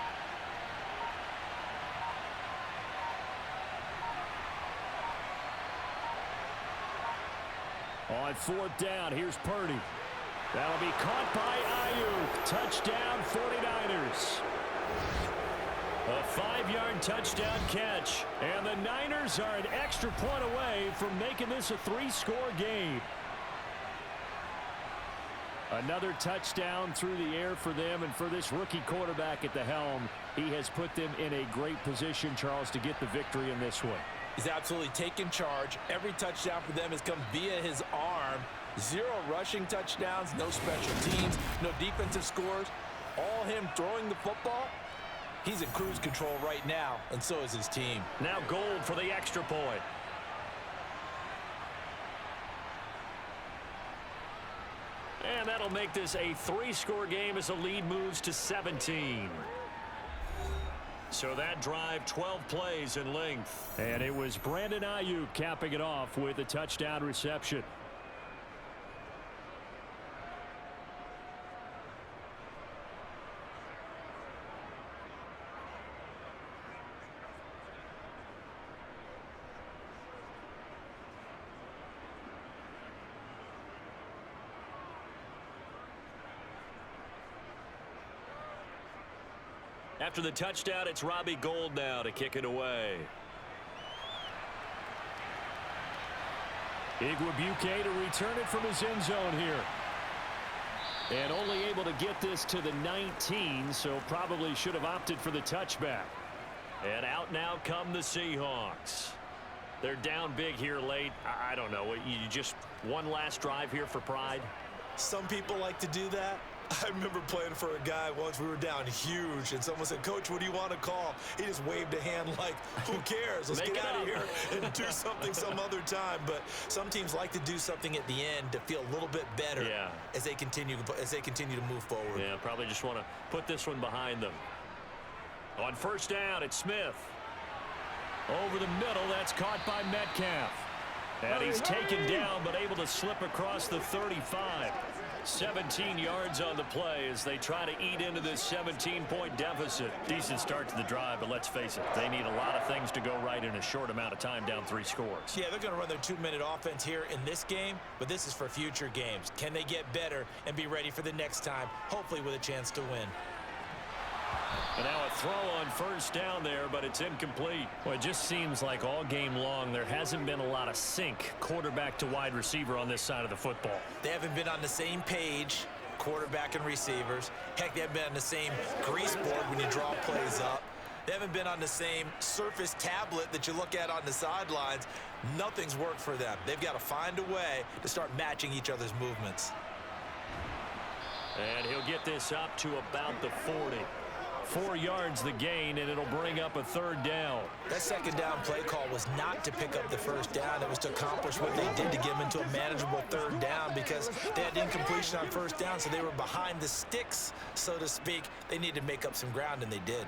On 4th down, here's Purdy. That'll be caught by Ayuk. Touchdown, 49ers. A 5-yard touchdown catch. And the Niners are an extra point away from making this a 3-score game. Another touchdown through the air for them, and for this rookie quarterback at the helm, he has put them in a great position, Charles, to get the victory in this one. He's absolutely taken charge. Every touchdown for them has come via his arm. 0 rushing touchdowns, no special teams, no defensive scores. All him throwing the football. He's in cruise control right now, and so is his team. Now Gold for the extra point. And that'll make this a 3-score game as the lead moves to 17. So that drive, 12 plays in length. And it was Brandon Ayuk capping it off with a touchdown reception. After the touchdown, it's Robbie Gould now to kick it away. Igwebuike to return it from his end zone here. And only able to get this to the 19, so probably should have opted for the touchback. And out now come the Seahawks. They're down big here late. I don't know. You just one last drive here for pride? Some people like to do that. I remember playing for a guy once. We were down huge, and someone said, "Coach, what do you want to call?" He just waved a hand like, who cares? Let's get out of here and do something some other time. But some teams like to do something at the end to feel a little bit better as they continue to move forward. Yeah, probably just want to put this one behind them. On first down, it's Smith. Over the middle, that's caught by Metcalf. And he's taken down, but able to slip across the 35. 17 yards on the play as they try to eat into this 17-point deficit. Decent start to the drive, but let's face it, they need a lot of things to go right in a short amount of time, down 3 scores. Yeah, they're going to run their 2-minute offense here in this game, but this is for future games. Can they get better and be ready for the next time, hopefully with a chance to win? And now a throw on first down there, but it's incomplete. Well, it just seems like all game long there hasn't been a lot of sync quarterback to wide receiver on this side of the football. They haven't been on the same page, quarterback and receivers. Heck, they haven't been on the same grease board when you draw plays up. They haven't been on the same surface tablet that you look at on the sidelines. Nothing's worked for them. They've got to find a way to start matching each other's movements. And he'll get this up to about the 40. 4 yards the gain, and it'll bring up a third down. That second down play call was not to pick up the first down. It was to accomplish what they did to get them into a manageable third down because they had incompletion on first down, so they were behind the sticks, so to speak. They needed to make up some ground, and they did.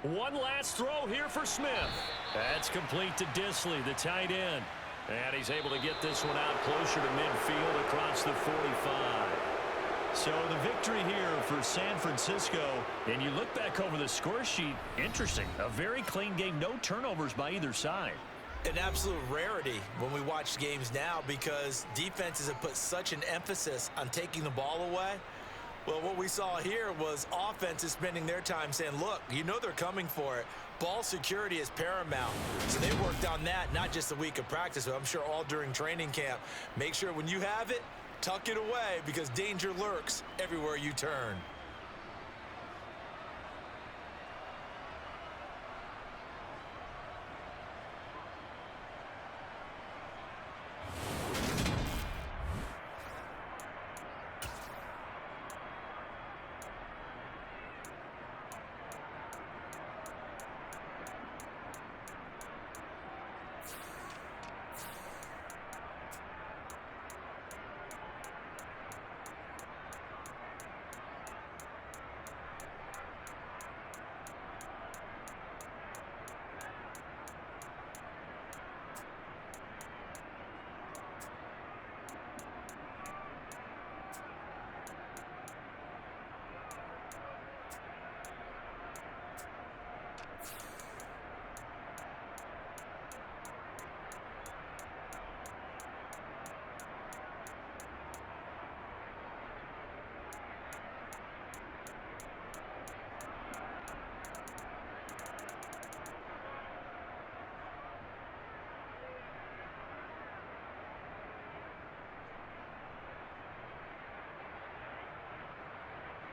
One last throw here for Smith. That's complete to Disley, the tight end. And he's able to get this one out closer to midfield across the 45. So the victory here for San Francisco, and you look back over the score sheet, interesting. A very clean game, no turnovers by either side. An absolute rarity when we watch games now because defenses have put such an emphasis on taking the ball away. Well, what we saw here was offenses spending their time saying, look, you know they're coming for it. Ball security is paramount. So they worked on that not just a week of practice, but I'm sure all during training camp. Make sure when you have it, tuck it away because danger lurks everywhere you turn.